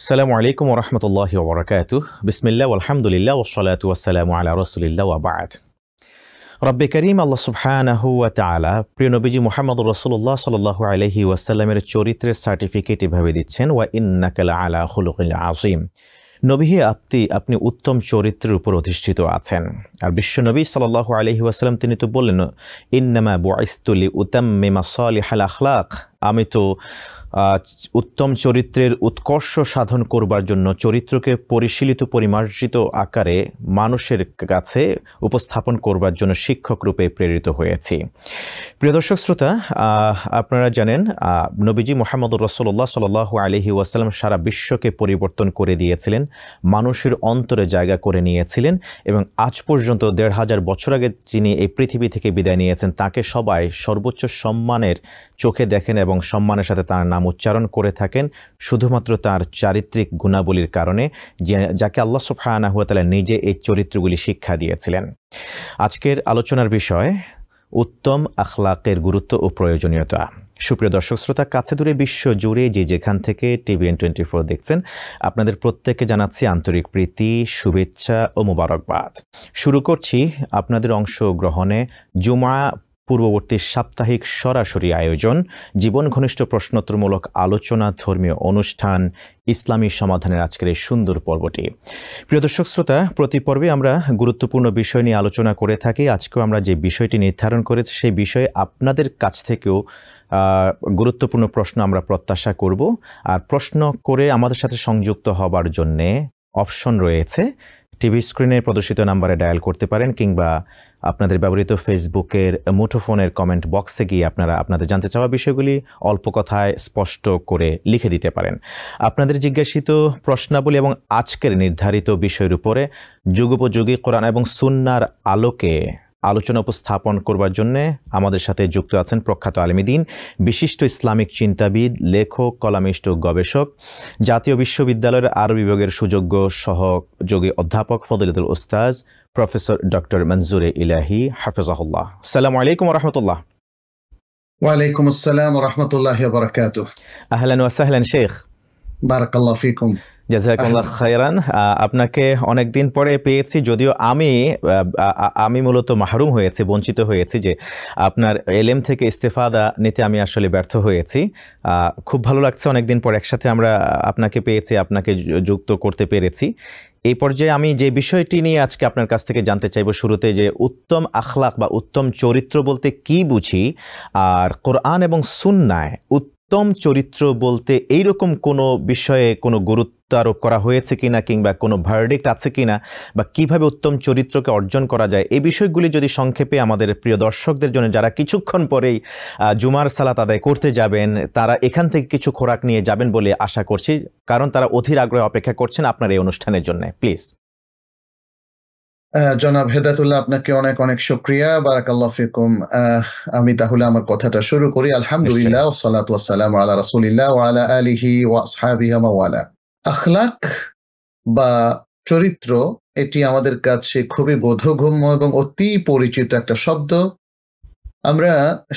আসসালামু আলাইকুম ওয়া রাহমাতুল্লাহি ওয়া বারাকাতুহু। বিসমিল্লাহ ওয়ালহামদুলিল্লাহ ওয়াসসালাতু ওয়াসসালামু আলা রাসূলিল্লাহ ওয়া বা'দ। রব্বে কারীম আল্লাহ সুবহানাহু ওয়া তাআলা প্রিয় নবীজি মুহাম্মদুর রাসূলুল্লাহ সাল্লাল্লাহু আলাইহি ওয়াসাল্লামের চরিত্রের সার্টিফিকেট এভাবে দিচ্ছেন, ওয়া ইন্নাকা লাআলা খুলুকিল আযীম। নবী হে, আপনি উত্তম চরিত্রের উপর অধিষ্ঠিত আছেন। আর বিশ্বনবী সাল্লাল্লাহু আলাইহি ওয়াসাল্লাম তিনি তো বললেন, ইন্নামা বুইসতু লিউতাম্মিমা সালিহাল আখলাক, আমি তো উত্তম চরিত্রের উৎকর্ষ সাধন করবার জন্য চরিত্রকে পরিশীলিত পরিমার্জিত আকারে মানুষের কাছে উপস্থাপন করবার জন্য শিক্ষক রূপে প্রেরিত হয়েছি। প্রিয় দর্শক শ্রোতা, আপনারা জানেন নবীজি মুহাম্মদুর রাসূলুল্লাহ সাল্লাল্লাহু আলাইহি ওয়াসাল্লাম সারা বিশ্বকে পরিবর্তন করে দিয়েছিলেন, মানুষের অন্তরে জায়গা করে নিয়েছিলেন এবং আজ পর্যন্ত ১৫০০ বছর আগে যিনি এই পৃথিবী থেকে বিদায় নিয়েছেন তাকে সবাই সর্বোচ্চ সম্মানের চোখে দেখেন এবং সম্মানের সাথে তার নাম উচ্চারণ করে থাকেন শুধুমাত্র তার চারিত্রিক গুণাবলীর কারণে, যাকে আল্লাহ সুবহানাহু ওয়া তাআলা নিজে এই চরিত্রগুলি শিক্ষা দিয়েছিলেন। আজকের আলোচনার বিষয় উত্তম আখলাকের গুরুত্ব ও প্রয়োজনীয়তা। সুপ্রিয় দর্শক শ্রোতা, কাছে দূরে বিশ্ব জুড়ে যেখান থেকে TVN24 দেখছেন, আপনাদের প্রত্যেককে জানাচ্ছি আন্তরিক প্রীতি, শুভেচ্ছা ও মোবারকবাদ। শুরু করছি আপনাদের অংশগ্রহণে জুমা পূর্ববর্তী সাপ্তাহিক সরাসরি আয়োজন, জীবন ঘনিষ্ঠ প্রশ্নোত্তরমূলক আলোচনা, ধর্মীয় অনুষ্ঠান, ইসলামী সমাধানের আজকের এই সুন্দর পর্বটি। প্রিয় দর্শক শ্রোতা, প্রতি পর্বে আমরা গুরুত্বপূর্ণ বিষয় নিয়ে আলোচনা করে থাকি। আজকেও আমরা যে বিষয়টি নির্ধারণ করেছি সেই বিষয়ে আপনাদের কাছ থেকেও গুরুত্বপূর্ণ প্রশ্ন আমরা প্রত্যাশা করব। আর প্রশ্ন করে আমাদের সাথে সংযুক্ত হবার জন্যে অপশন রয়েছে, টিভি স্ক্রিনে প্রদর্শিত নাম্বারে ডায়াল করতে পারেন, কিংবা আপনাদের ব্যবহৃত ফেসবুকের মুঠোফোনের কমেন্ট বক্সে গিয়ে আপনারা আপনাদের জানতে চাওয়া বিষয়গুলি অল্প কথায় স্পষ্ট করে লিখে দিতে পারেন। আপনাদের জিজ্ঞাসিত প্রশ্নাবলী এবং আজকের নির্ধারিত বিষয়ের উপরে যুগোপযোগী কোরআন এবং সুন্নাহর আলোকে আলোচনা উপস্থাপন করবার জন্যে আমাদের সাথে যুক্ত আছেন প্রখ্যাত আলেম দ্বীন, বিশিষ্ট ইসলামিক চিন্তাবিদ, লেখক, কলামিস্ট ও গবেষক, জাতীয় বিশ্ববিদ্যালয়ের আরবি বিভাগের সুযোগ্য সহযোগী অধ্যাপক ফজিলাতুল উস্তাজ প্রফেসর ডক্টর মনজুরে ইলাহি হাফিজাহুল্লাহ। আসসালামু আলাইকুম ওয়া রাহমাতুল্লাহ। ওয়া আলাইকুম আসসালাম ওয়া রাহমাতুল্লাহি ওয়া বারাকাতুহু। আহলান ওয়া সাহলান শেখ। বারাকাল্লাহু ফিকুম। জাযাকাল্লাহ খায়রান। আপনাকে অনেক দিন পরে পেয়েছি, যদিও আমি মূলত মাহরুম হয়েছি, বঞ্চিত হয়েছি যে আপনার এলেম থেকে ইস্তেফাদা নিতে আমি আসলে ব্যর্থ হয়েছি। খুব ভালো লাগছে অনেকদিন পর একসাথে আমরা আপনাকে পেয়েছি, আপনাকে যুক্ত করতে পেরেছি। এই পর্যায়ে আমি যে বিষয়টি নিয়ে আজকে আপনার কাছ থেকে জানতে চাইব শুরুতে, যে উত্তম আখলাক বা উত্তম চরিত্র বলতে কি বুঝি, আর কোরআন এবং সুন্নায় উত্তম চরিত্র বলতে এইরকম কোনো বিষয়ে কোনো গুরুত্ব আরোপ করা হয়েছে কিনা, কিংবা কোনো ভার্ডিক্ট আছে কিনা, বা কিভাবে উত্তম চরিত্রকে অর্জন করা যায়, এই বিষয়গুলি যদি সংক্ষেপে আমাদের প্রিয় দর্শকদের জন্য, যারা কিছুক্ষণ পরেই জুমার সালাত আদায় করতে যাবেন, তারা এখান থেকে কিছু খোরাক নিয়ে যাবেন বলে আশা করছি, কারণ তারা অধীর আগ্রহে অপেক্ষা করছেন আপনার এই অনুষ্ঠানের জন্য। প্লিজ। জনাব হেদায়েতুল্লাহ, আপনাকে অনেক অনেক শুকরিয়া, বারাকাল্লাহু ফিকুম। আমি তাহলে আমার কথাটা শুরু করি। আলহামদুলিল্লাহ ওয়াসসালাতু ওয়াসসালামু আলা রাসূলিল্লাহ ওয়া আলা আলিহি ওয়া আসহাবিহি ওয়া মাওয়ালা। আখলাক বা চরিত্র, এটি আমাদের কাছে খুবই বোধগম্য এবং অতি পরিচিত একটা শব্দ। আমরা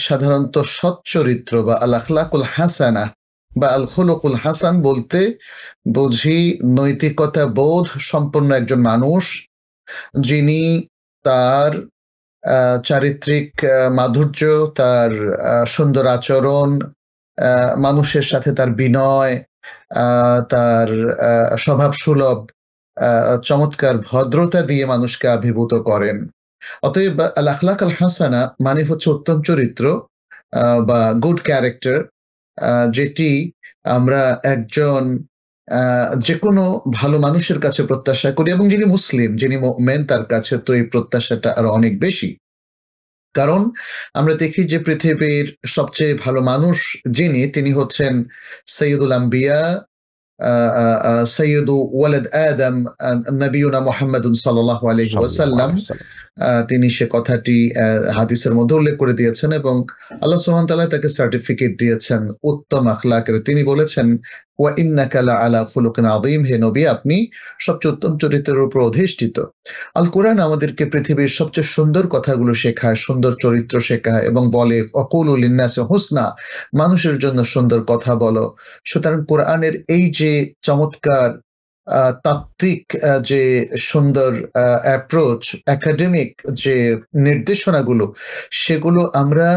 সাধারণত সৎ চরিত্র বা আল আখলাকুল হাসানা বা আল খুলুকুল হাসান বলতে বুঝি নৈতিকতা বোধ সম্পন্ন একজন মানুষ, যিনি তার চারিত্রিক মাধুর্য, তার সুন্দর আচরণ, মানুষের সাথে তার বিনয়, তার স্বভাব সুলভ চমৎকার ভদ্রতা দিয়ে মানুষকে আবির্ভূত করেন। অতএব আল আখলাক আল হাসানা মানে হচ্ছে উত্তম চরিত্র বা গুড ক্যারেক্টার, যেটি আমরা একজন যে কোনো ভালো মানুষের কাছে প্রত্যাশা করি, এবং যিনি মুসলিম, যিনি মুমিন, তার কাছে তো এই প্রত্যাশাটা আরো অনেক বেশি। কারণ আমরা দেখি যে পৃথিবীর সবচেয়ে ভালো মানুষ যিনি, তিনি হচ্ছেন সৈয়দুল আম্বিয়া, সৈয়দু ওয়ালাদ আদম, নবিয়ুনা মুহাম্মাদুন সাল্লাল্লাহু আলাইহি ওয়াসাল্লাম। তিনি সে কথাটি হাদিসের মধ্যে উল্লেখ করে দিয়েছেন এবং আল্লাহ সুবহানাহু ওয়া তাআলা তাকে সার্টিফিকেট দিয়েছেন উত্তম আখলাকের। তিনি বলেছেন, ওয়া ইন্নাকা লাআলা খুলুকিন আযীম, হে নবী আপনি সবচেয়ে উত্তম চরিত্রের উপর অধিষ্ঠিত। আল কোরআন আমাদেরকে পৃথিবীর সবচেয়ে সুন্দর কথাগুলো শেখায়, সুন্দর চরিত্র শেখায় এবং বলে ওয়াকুলু লিন্নাসি হুসনা, মানুষের জন্য সুন্দর কথা বলো। সুতরাং কোরআনের এই যে চমৎকার তাত্ত্বিক যে সুন্দর অ্যাপ্রোচ, একাডেমিক যে নির্দেশনাগুলো, সেগুলো আমরা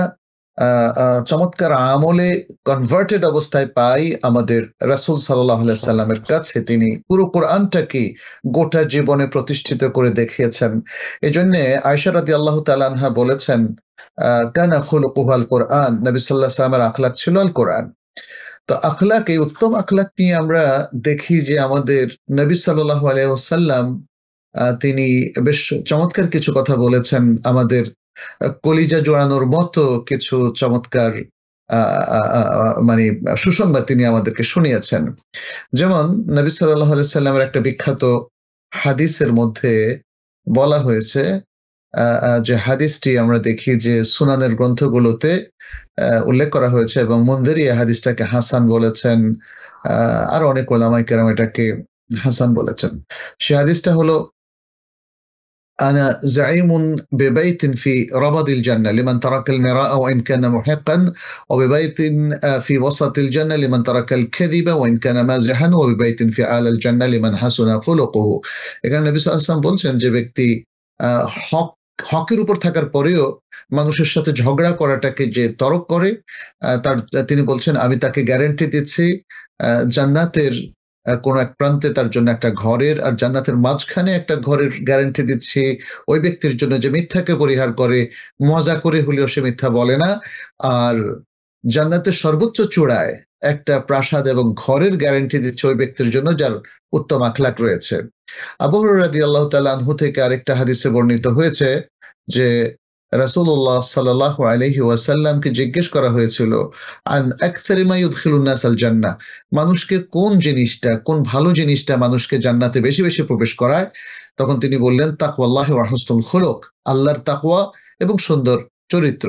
চমৎকার আমলে কনভার্টেড অবস্থায় পাই আমাদের রাসূল সাল্লাল্লাহু আলাইহি সাল্লামের কাছে। তিনি পুরো কোরআনটাকে গোটা জীবনে প্রতিষ্ঠিত করে দেখিয়েছেন। এজন্য আয়েশা রাদিয়াল্লাহু তাআলা আনহা বলেছেন, কানা খুলুকুহুল কোরআন, নবী সাল্লাল্লাহু আলাইহি সাল্লামের আখলাক ছিল আল কোরআন। তো আখলাক, এই উত্তম আখলাক নিয়ে আমরা দেখি যে আমাদের নবী সাল্লাল্লাহু আলাইহি ওয়াসাল্লাম তিনি বেশ চমৎকার কিছু কথা বলেছেন, আমাদের কলিজা জোড়ানোর মতো কিছু চমৎকার মানে সুসংবাদ তিনি আমাদেরকে শুনিয়েছেন। যেমন নবী সাল্লাল্লাহু আলাইহি সাল্লামের একটা বিখ্যাত হাদিসের মধ্যে বলা হয়েছে, যে হাদিসটি আমরা দেখি যে সুনানের গ্রন্থগুলোতে উল্লেখ করা হয়েছে এবং মুনযিরি এই হাদিসটাকে হাসান বলেছেন, আরো অনেক উলামায়ে কেরাম এটাকে হাসান বলেছেন। সেই হাদিসটা হলো, আনা যাঈমুন বিবাইতিন ফি রাবাদিল জান্নাহ লিমান তারাকাল মিরাআ ওয়া ইন কানা মুহিক্কান ওয়া বিবাইতিন ফি ওয়াসাতিল জান্নাহ লিমান তারাকাল কাযিবা ওয়া ইন কানা মাযিহান ওয়া বিবাইতিন ফি আলাল জান্নাহ লিমান হাসুনা খুলুকুহু। এখানে নবী সাল্লাল্লাহু আলাইহি ওয়াসাল্লাম বলছেন যে ব্যক্তি হকের উপর থাকার পরেও মানুষের সাথে ঝগড়া করাটাকে যে তরক করে, তিনি বলছেন আমি তাকে গ্যারান্টি দিচ্ছি জান্নাতের কোন এক প্রান্তে তার জন্য একটা ঘরের, আর জান্নাতের মাঝখানে একটা ঘরের গ্যারান্টি দিচ্ছি ওই ব্যক্তির জন্য যে মিথ্যাকে পরিহার করে, মজা করে হলেও সে মিথ্যা বলে না। আর জান্নাতের সর্বোচ্চ চূড়ায় একটা প্রাসাদ এবং ঘরের গ্যারান্টি দিচ্ছে ওই ব্যক্তির জন্য যার উত্তম আখলাক রয়েছে। আবু হুরায়রা রাদিয়াল্লাহু তাআলা আনহু থেকে আরেকটা হাদিসে বর্ণিত হয়েছে যে রাসূলুল্লাহ সাল্লাল্লাহু আলাইহি ওয়াসাল্লামকে জিজ্ঞেস করা হয়েছিল, আন আকসারি মা ইউদখিলুন নাস আল জান্নাহ, মানুষকে কোন জিনিসটা, কোন ভালো জিনিসটা মানুষকে জান্নাতে বেশি বেশি প্রবেশ করায়? তখন তিনি বললেন, তাকওয়াল্লাহি ওয়া হুসনুল খুলুক, আল্লাহর তাকওয়া এবং সুন্দর চরিত্র।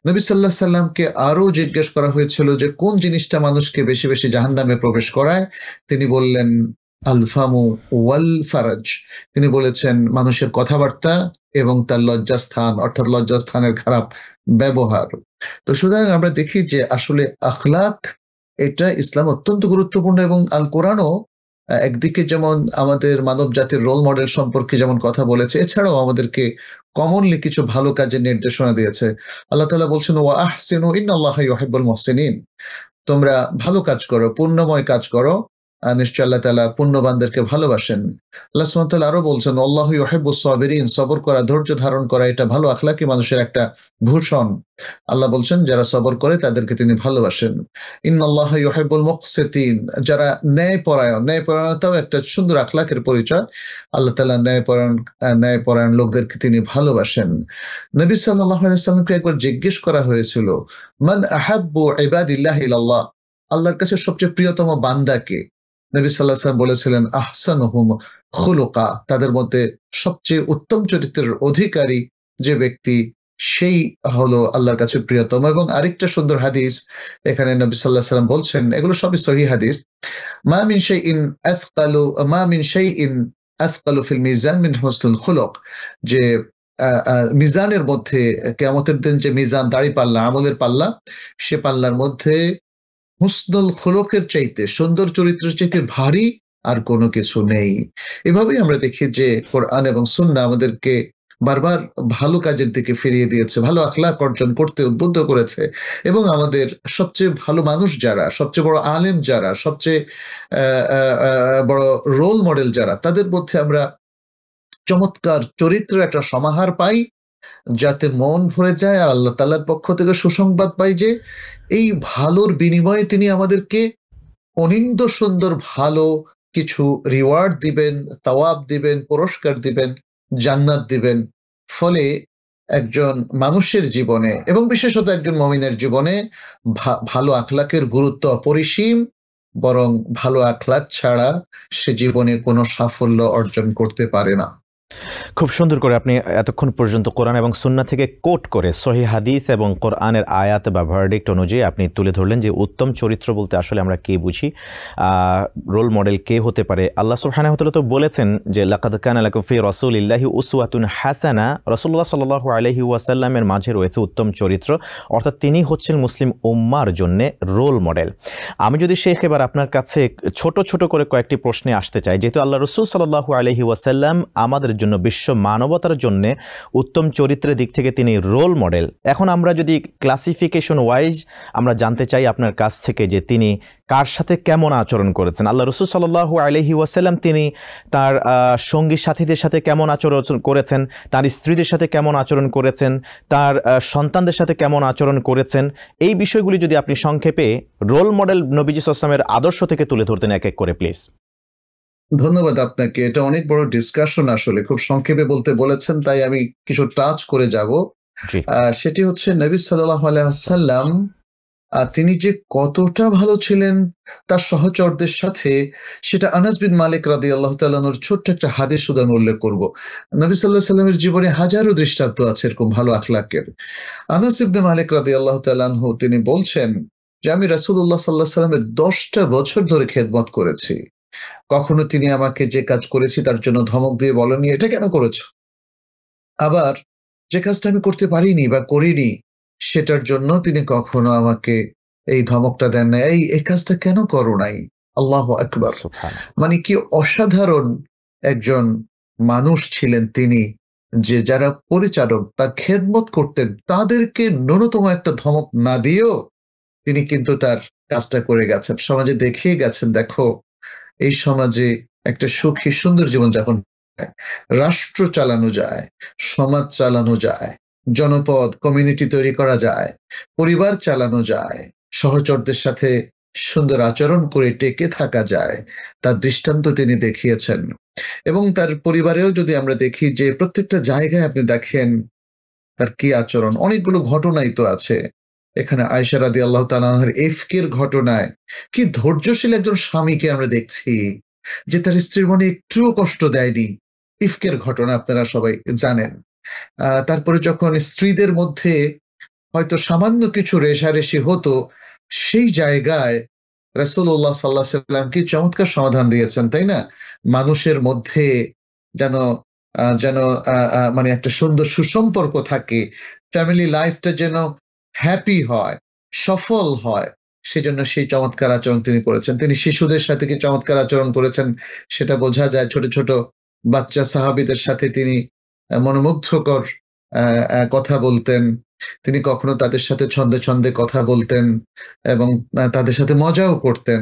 নবী সাল্লাল্লাহু আলাইহি সাল্লামকে আরো জিজ্ঞেস করা হয়েছিল যে কোন জিনিসটা মানুষকে বেশি বেশি জাহান্নামে প্রবেশ করায়? তিনি বললেন, আল ফামু ওয়াল ফারাজ, তিনি বলেছেন মানুষের কথাবার্তা এবং তার লজ্জাস্থান, অর্থাৎ লজ্জাস্থানের খারাপ ব্যবহার। তো সুতরাং আমরা দেখি যে আসলে আখলাক এটা ইসলাম অত্যন্ত গুরুত্বপূর্ণ এবং আল কোরআনও একদিকে যেমন আমাদের মানব জাতির রোল মডেল সম্পর্কে যেমন কথা বলেছে, এছাড়াও আমাদেরকে কমনলি কিছু ভালো কাজের নির্দেশনা দিয়েছে। আল্লাহ তাআলা বলছেন, ওয়া আহসিনু ইন্নাল্লাহা ইউহিব্বুল মুহসিনিন, তোমরা ভালো কাজ করো, পূর্ণময় কাজ করো, নিশ্চয় আল্লাহ তাআলা পুণ্যবানদেরকে ভালোবাসেন। আল্লাহ সুবহানাহু ওয়া তাআলা আরো বলছেন, আল্লাহু ইউহিব্বুস সাবিরিন, সবর করা, ধৈর্য ধারণ করা, এটা ভালো আখলাকি মানুষের একটা ভূষণ। আল্লাহ বলছেন যারা সবর করে তাদেরকে তিনি ভালোবাসেন। ইন্নাল্লাহা ইউহিব্বুল মুকসিতিন, যারা ন্যায়পরায়ণ, ন্যায়পরায়ণতাও একটা সুন্দর আখলাকের পরিচয়। আল্লাহ তাআলা ন্যায়পরায়ণ লোকদেরকে তিনি ভালোবাসেন। নবী সাল্লাল্লাহু আলাইহি ওয়াসাল্লামকে একবার জিজ্ঞেস করা হয়েছিল, মান আহাব্বু ইবাদিল্লাহি ইলাল্লাহ, আল্লাহর কাছে সবচেয়ে প্রিয়তম বান্দা কে? নবী সাল্লাল্লাহু আলাইহি ওয়াসাল্লাম বলেছিলেন, আহসানুহুম খুলুকা, তাদের মধ্যে সবচেয়ে উত্তম চরিত্রের অধিকারী যে ব্যক্তি, সেই হলো আল্লাহর কাছে প্রিয়তম। এবং আরেকটা সুন্দর হাদিস এখানে নবী সাল্লাল্লাহু আলাইহি ওয়াসাল্লাম বলছেন, এগুলো সবই সহিহ হাদিস, মা মিন শাইইন আথকালু ফিল মিজান মিন হুসনুল খুলুক, যে মিজানের মধ্যে, কিয়ামতের দিন যে মিজান, দাড়ি পাল্লা, আমলের পাল্লা, সে পাল্লার মধ্যে হুসনুল খুলুকের চাইতে, সুন্দর চরিত্রের চাইতে ভারী আর কোনো কিছু নেই। এভাবেই আমরা দেখি যে কোরআন এবং সুন্নাহ আমাদেরকে বারবার ভালো কাজের দিকে ফিরিয়ে দিয়েছে, ভালো আখলাক অর্জন করতে উদ্বুদ্ধ করেছে এবং আমাদের সবচেয়ে ভালো মানুষ যারা, সবচেয়ে বড় আলেম যারা, সবচেয়ে বড় রোল মডেল যারা, তাদের মধ্যে আমরা চমৎকার চরিত্রের একটা সমাহার পাই, যাতে মন ভরে যায় আর আল্লাহ তাআলার পক্ষ থেকে সুসংবাদ পাই যে এই ভালোর বিনিময়ে তিনি আমাদেরকে অনিন্দ্য সুন্দর ভালো কিছু রিওয়ার্ড দিবেন, তাওয়াব দিবেন, পুরস্কার দিবেন, জান্নাত দিবেন। ফলে একজন মানুষের জীবনে এবং বিশেষত একজন মুমিনের জীবনে ভালো আখলাকের গুরুত্ব অপরিসীম, বরং ভালো আখলাক ছাড়া সে জীবনে কোনো সাফল্য অর্জন করতে পারে না। খুব সুন্দর করে আপনি এতক্ষণ পর্যন্ত কোরআন এবং সুন্নাহ থেকে কোট করে সহিহ হাদিস এবং কোরআনের আয়াত বা ভার্ডিক্ট অনুযায়ী আপনি তুলে ধরলেন যে উত্তম চরিত্র বলতে আসলে আমরা কে বুঝি, রোল মডেল কে হতে পারে। আল্লাহ সুবহানাহু ওয়া তাআলা তো বলেছেন যে লাকাদ কানা লাকুম ফি রাসূলিল্লাহি উসওয়াতুন হাসানা, রাসূলুল্লাহ সাল্লাল্লাহু আলাইহি ওয়াসাল্লামের মাঝে রয়েছে উত্তম চরিত্র, অর্থাৎ তিনি হচ্ছেন মুসলিম উম্মার জন্য রোল মডেল। আমি যদি শেখ এবার আপনার কাছে ছোট ছোট করে কয়েকটি প্রশ্নে আসতে চাই, যেহেতু আল্লাহ রাসূল সাল্লাল্লাহু আলাইহি ওয়াসাল্লাম আমাদের জন্য বিশ্ব মানবতার জন্য উত্তম চরিত্রের দিক থেকে তিনি রোল মডেল। এখন আমরা যদি ক্লাসিফিকেশন ওয়াইজ আমরা জানতে চাই আপনার কাছ থেকে যে তিনি কার সাথে কেমন আচরণ করেছেন। আল্লাহ রাসূল সাল্লাল্লাহু আলাইহি ওয়াসাল্লাম তিনি তার সঙ্গী সাথীদের সাথে কেমন আচরণ করেছেন, তার স্ত্রীদের সাথে কেমন আচরণ করেছেন, তার সন্তানদের সাথে কেমন আচরণ করেছেন, এই বিষয়গুলি যদি আপনি সংক্ষেপে রোল মডেল নবীজি সাল্লাল্লাহু আলাইহি ওয়াসাল্লামের আদর্শ থেকে তুলে ধরতেন এক এক করে প্লিজ। ধন্যবাদ আপনাকে। এটা অনেক বড় ডিসকাশন, আসলে খুব সংক্ষেপে বলতে বলেছেন, তাই আমি কিছু টাচ করে যাব। সেটি হচ্ছে নবী সাল্লাল্লাহু আলাইহি ওয়াসাল্লাম তিনি যে কতটা ভালো ছিলেন তার সহচরদের সাথে, সেটা আনাস বিন মালিক রাদিয়াল্লাহু তাআলা আনহুর ছোট্ট একটা হাদিস শুধু আমি উল্লেখ করব। নবী সাল্লাল্লাহু আলাইহি ওয়াসাল্লামের জীবনে হাজারো দৃষ্টান্ত আছে এরকম ভালো আখলাকের। আনাস ইবনে মালিক রাদিয়াল্লাহু তাআলা আনহু তিনি বলছেন যে আমি রাসূলুল্লাহ সাল্লাল্লাহু আলাইহি ওয়াসাল্লামের 10টা বছর ধরে খেদমত করেছি। কখনো তিনি আমাকে যে কাজ করেছি তার জন্য ধমক দিয়ে বলেননি এটা কেন করেছো, আবার যে কাজটা আমি করতে পারিনি বা করিনি সেটার জন্য তিনি কখনো আমাকে এই ধমকটা দেন না, এই কাজটা কেন করো নাই। আল্লাহু আকবার। মানে কি অসাধারণ একজন মানুষ ছিলেন তিনি, যে যারা পরিচারক তার খেদমত করতেন তাদেরকে ন্যূনতম একটা ধমক না দিয়েও তিনি কিন্তু তার কাজটা করে গেছেন, সমাজে দেখিয়ে গেছেন দেখো এই সমাজে একটা সুখী সুন্দর জীবনযাপন, রাষ্ট্র চালানো যায়, সমাজ চালানো যায়, জনপদ কমিউনিটি তৈরি করা যায়, পরিবার চালানো যায়, সহচরদের সাথে সুন্দর আচরণ করে টেকে থাকা যায়, তার দৃষ্টান্ত তিনি দেখিয়েছেন। এবং তার পরিবারেও যদি আমরা দেখি যে প্রত্যেকটা জায়গায় আপনি দেখেন তার কি আচরণ, অনেকগুলো ঘটনাই তো আছে এখানে। আয়েশা রাদিয়াল্লাহু তাআলা আনহার ইফকের ঘটনায় কি ধৈর্যশীল একজন স্বামীকে আমরা দেখছি যে তার স্ত্রীর মনে একটুও কষ্ট দেয়নি। ইফকের ঘটনা আপনারা সবাই জানেন। তারপরে যখন স্ত্রীদের মধ্যে হয়তো সামান্য কিছু রেষারেষি হতো, সেই জায়গায় রাসূলুল্লাহ সাল্লাল্লাহু আলাইহি ওয়াসাল্লাম কি চমৎকার সমাধান দিয়েছেন, তাই না? মানুষের মধ্যে যেন যেন মানে একটা সুন্দর সুসম্পর্ক থাকে, ফ্যামিলি লাইফটা যেন হ্যাপি হয়, সফল হয়, সেজন্য সেই চমৎকার আচরণ তিনি করেছেন। তিনি শিশুদের সাথে কি চমৎকার আচরণ করেছেন সেটা বোঝা যায়। ছোট ছোট বাচ্চা সাহাবীদের সাথে তিনি মনোমুগ্ধকর কথা বলতেন, তিনি কখনো তাদের সাথে ছন্দে ছন্দে কথা বলতেন এবং তাদের সাথে মজাও করতেন।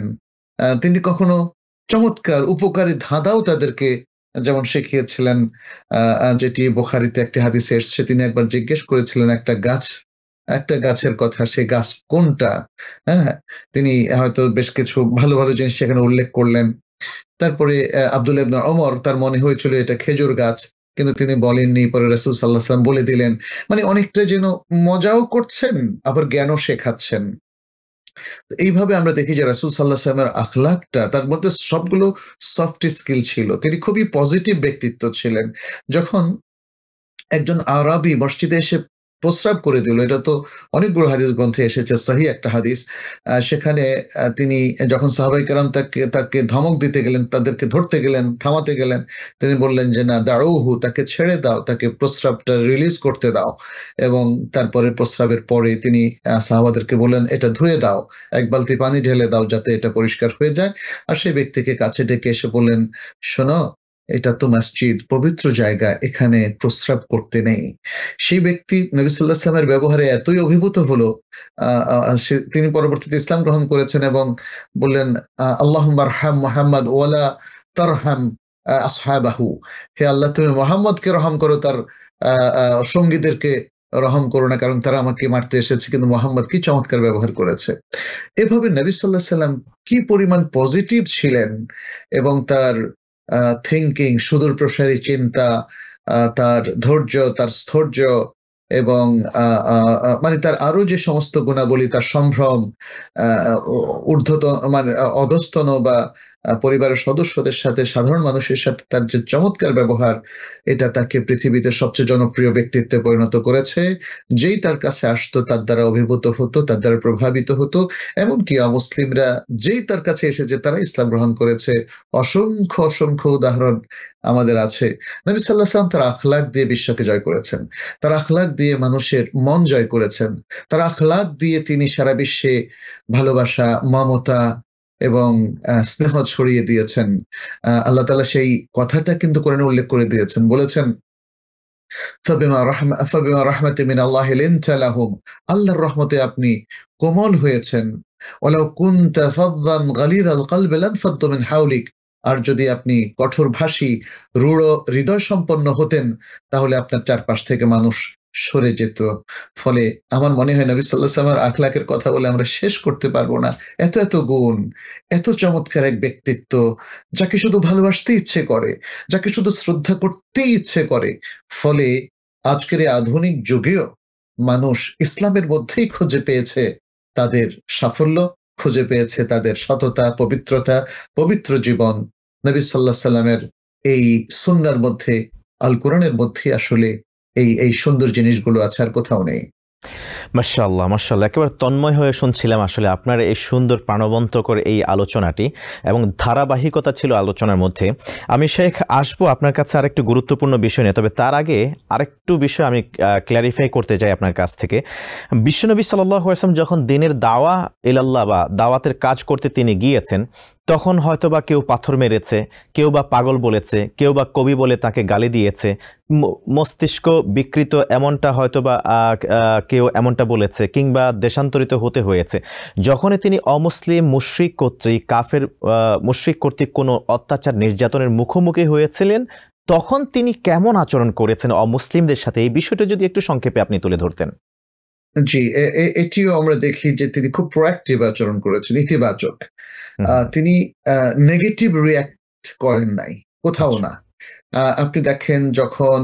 তিনি কখনো চমৎকার উপকারী ধাঁধাও তাদেরকে যেমন শিখিয়েছিলেন, যেটি বুখারীতে একটি হাদিসে এসেছে। তিনি একবার জিজ্ঞেস করেছিলেন একটা গাছের কথা, সেই গাছ কোনটা। হ্যাঁ, তিনি হয়তো বেশ কিছু ভালো ভালো জিনিস সেখানে উল্লেখ করলেন। তারপরে আব্দুল্লাহ ইবনে ওমর তার মনে হয়েছিল এটা খেজুর গাছ, কিন্তু তিনি বলেননি, পরে রাসূল সাল্লাল্লাহু আলাইহি ওয়াসাল্লাম বলে দিলেন। মানে অনেকটা যেন মজাও করছেন আবার জ্ঞানও শেখাচ্ছেন। এইভাবে আমরা দেখি যে রাসূল সাল্লাল্লাহু আলাইহি ওয়াসাল্লামের আখলাকটা, তার মধ্যে সবগুলো সফট স্কিল ছিল, তিনি খুবই পজিটিভ ব্যক্তিত্ব ছিলেন। যখন একজন আরবি মসজিদে এসে প্রস্রাব করে দিল, এটা তো অনেকগুলো হাদিস গ্রন্থে এসেছে, সহিহ একটা হাদিস। সেখানে তিনি যখন সাহাবায়ে কেরাম তাকে ধমক দিতে গেলেন, তাদেরকে ধরতে গেলেন, থামাতে গেলেন, তিনি বললেন যে না, দাউহু, তাকে ছেড়ে দাও, তাকে প্রস্রাবটা রিলিজ করতে দাও। এবং তারপরে প্রস্রাবের পরে তিনি সাহাবাদেরকে বললেন এটা ধুয়ে দাও, এক বালতি পানি ঢেলে দাও যাতে এটা পরিষ্কার হয়ে যায়। আর সেই ব্যক্তিকে কাছে ডেকে এসে বললেন, শোনো, এটা তো মসজিদ, পবিত্র জায়গা, এখানে প্রস্রাব করতে নেই। সেই ব্যক্তি নবী সাল্লাল্লাহু আলাইহি ওয়াসাল্লামের ব্যবহারে এতই অভিভূত হলো, তিনি পরবর্তীতে ইসলাম গ্রহণ করেছেন এবং বললেন, আল্লাহুম্মা আরহাম মুহাম্মদ ওয়ালা তারহাম আসহাবাহু, হে আল্লাহ তুমি মুহাম্মদকে রহম করো, তার সঙ্গীদেরকে রহম করো না, কারণ তারা আমাকে মারতে এসেছে, কিন্তু মুহাম্মদ কি চমৎকার ব্যবহার করেছে। এভাবে নবী সাল্লাল্লাহু আলাইহি ওয়াসাল্লাম কি পরিমাণ পজিটিভ ছিলেন, এবং তার থিঙ্কিং, সুদূর প্রসারী চিন্তা, তার ধৈর্য, তার স্থৈর্য, এবং মানে তার আরো যে সমস্ত গুণাবলী, তার সম্ভ্রম, ঊর্ধ্বতন মানে অধস্তন বা পরিবারের সদস্যদের সাথে, সাধারণ মানুষের সাথে তার যে চমৎকার ব্যবহার, এটা তাকে পৃথিবীতে সবচেয়ে জনপ্রিয় ব্যক্তিত্বে পরিণত করেছে। যেই তার কাছে আসতো তার দ্বারা অভিভূত হতো, তার দ্বারা প্রভাবিত হতো। এমনকি অমুসলিমরা যেই তার কাছে এসেছে তারা ইসলাম গ্রহণ করেছে। অসংখ্য অসংখ্য উদাহরণ আমাদের আছে। নবী সাল্লাল্লাহু আলাইহি ওয়াসাল্লাম তার আখলাক দিয়ে বিশ্বকে জয় করেছেন, তার আখলাক দিয়ে মানুষের মন জয় করেছেন, তার আখলাক দিয়ে তিনি সারা বিশ্বে ভালোবাসা, মমতা এবং স্নেহ ছড়িয়ে দিয়েছেন। আল্লাহ তাআলা সেই কথাটা কিন্তু কোরআনে উল্লেখ করে দিয়েছেন, বলেছেন ফাবিমা রাহমাতিন মিনাল্লাহি লিনতা লাহুম, আল্লাহর রহমতে আপনি কোমল হয়েছেন। ওয়ালাউ কুনতা ফাযযান গালিযাল কলবি লানফাদ্দু মিন হাওলিক, আর যদি আপনি কঠোরভাষী, রূঢ় হৃদয় সম্পন্ন হতেন তাহলে আপনার চারপাশ থেকে মানুষ সরে যেত। ফলে আমার মনে হয় নবী সাল্লাল্লাহু আলাইহি ওয়াসাল্লামের আখলাকের কথা বলে আমরা শেষ করতে পারবো না। এত এত গুণ, এত চমৎকার এক ব্যক্তিত্ব, যাকে শুধু ভালোবাসতে ইচ্ছে করে, যাকে শুধু শ্রদ্ধা করতে ইচ্ছে করে। ফলে আজকের এই আধুনিক যুগেও মানুষ ইসলামের মধ্যেই খুঁজে পেয়েছে তাদের সাফল্য, খুঁজে পেয়েছে তাদের সততা, পবিত্রতা, পবিত্র জীবন। নবী সাল্লাল্লাহু আলাইহি সাল্লামের এই সুন্নাহর মধ্যে, আল কোরআনের মধ্যে আসলে এই সুন্দর জিনিসগুলো আছে, আর কোথাও নেই। মাশাআল্লাহ, মাশাআল্লাহ, একেবারে তন্ময় হয়ে শুনছিলাম আসলে আপনার এই সুন্দর প্রাণবন্তকর এই আলোচনাটি, এবং ধারাবাহিকতা ছিল আলোচনার মধ্যে। আমি শেখ আসবো আপনার কাছে আরেকটু গুরুত্বপূর্ণ বিষয় নিয়ে, তবে তার আগে আরেকটু বিষয় আমি ক্ল্যারিফাই করতে চাই আপনার কাছ থেকে। বিশ্বনবী সাল্লাল্লাহু আলাইহি ওয়াসাল্লাম যখন দিনের দাওয়া ইলাল্লাহ বা দাওয়াতের কাজ করতে তিনি গিয়েছেন, তখন হয়তো বা কেউ পাথর মেরেছে, কেউ বা পাগল বলেছে, কেউ বা কবি বলে তাকে গালি দিয়েছে, মস্তিষ্ক বিকৃত এমনটা হয়তো বা কেউ এমনটা বলেছে, কিংবা দেশান্তরিত হতে হয়েছে। যখনই তিনি অমুসলিম মুশরিক কর্তৃক, কাফের মুশরিক কর্তৃক কোনো অত্যাচার নির্যাতনের মুখোমুখি হয়েছিলেন, তখন তিনি কেমন আচরণ করেছেন অমুসলিমদের সাথে, এই বিষয়টা যদি একটু সংক্ষেপে আপনি তুলে ধরতেন। জি, এটিও আমরা দেখি যে তিনি খুব প্রোঅ্যাক্টিভ আচরণ করেছেন, ইতিবাচক। তিনি নেগেটিভ রিয়্যাক্ট করেন নাই, কোথাও না। আপনি দেখেন যখন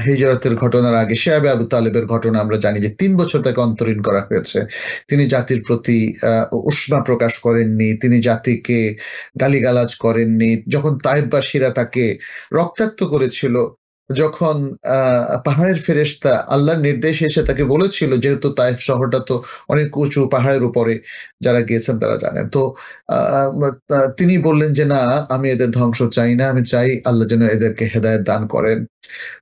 হিজরতের ঘটনার আগে শেয়াবে আবু তালেবের ঘটনা আমরা জানি যে 3 বছর তাকে অন্তরীণ করা হয়েছে। তিনি জাতির প্রতি উষ্মা প্রকাশ করেননি, তিনি জাতিকে গালিগালাজ করেননি। যখন তায়েফবাসীরা তাকে রক্তাক্ত করেছিল, যখন পাহাড়ের ফেরেশতা আল্লাহর নির্দেশে এসে তাকে বলেছিল, যেহেতু তায়েফ শহরটা তো অনেক উঁচু পাহাড়ের উপরে, যারা গিয়েছেন তারা জানেন, তো তিনি বললেন যে না, আমি এদের ধ্বংস চাই না, আমি চাই আল্লাহ যেন এদেরকে হেদায়েত দান করেন।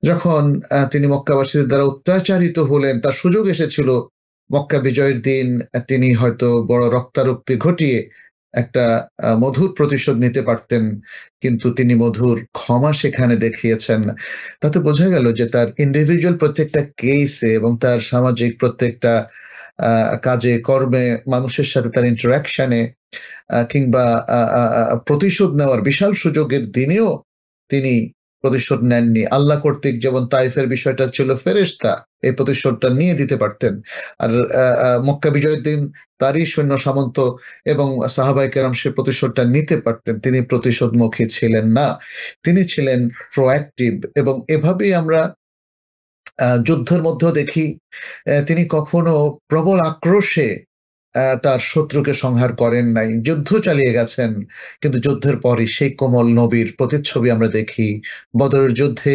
যখন তিনি মক্কাবাসীদের দ্বারা অত্যাচারিত হলেন, তার সুযোগ এসেছিল মক্কা বিজয়ের দিন তিনি হয়তো বড় রক্তারক্তি ঘটিয়ে একটা মধুর প্রতিশোধ নিতে পারতেন, কিন্তু তিনি মধুর ক্ষমা সেখানে দেখিয়েছেন। তাতে বোঝা গেল যে তার ইন্ডিভিজুয়াল প্রত্যেকটা কেসে এবং তার সামাজিক প্রত্যেকটা কাজে কর্মে, মানুষের সাথে তার ইন্টারাকশনে, কিংবা প্রতিশোধ নেওয়ার বিশাল সুযোগের দিনেও তিনি প্রতিশোধ নেননি। আল্লাহ কর্তৃক যেমন তাইফের বিষয়টা ছিল ফেরেশতা, এই প্রতিশোধটা নিয়ে দিতে পারতেন। আর মক্কা বিজয়ের দিন তারই সৈন্য সামন্ত এবং সাহাবায়ে কেরাম সে প্রতিশোধটা নিতে পারতেন। তিনি প্রতিশোধমুখী ছিলেন না, তিনি ছিলেন প্রোঅ্যাক্টিভ। এবং এভাবেই আমরা যুদ্ধের মধ্যেও দেখি তিনি কখনো প্রবল আক্রোশে তার শত্রুকে সংহার করেন নাই, যুদ্ধ চালিয়ে গেছেন। কিন্তু যুদ্ধের পরই সেই কোমল নবীর প্রতিচ্ছবি আমরা দেখি। বদরের যুদ্ধে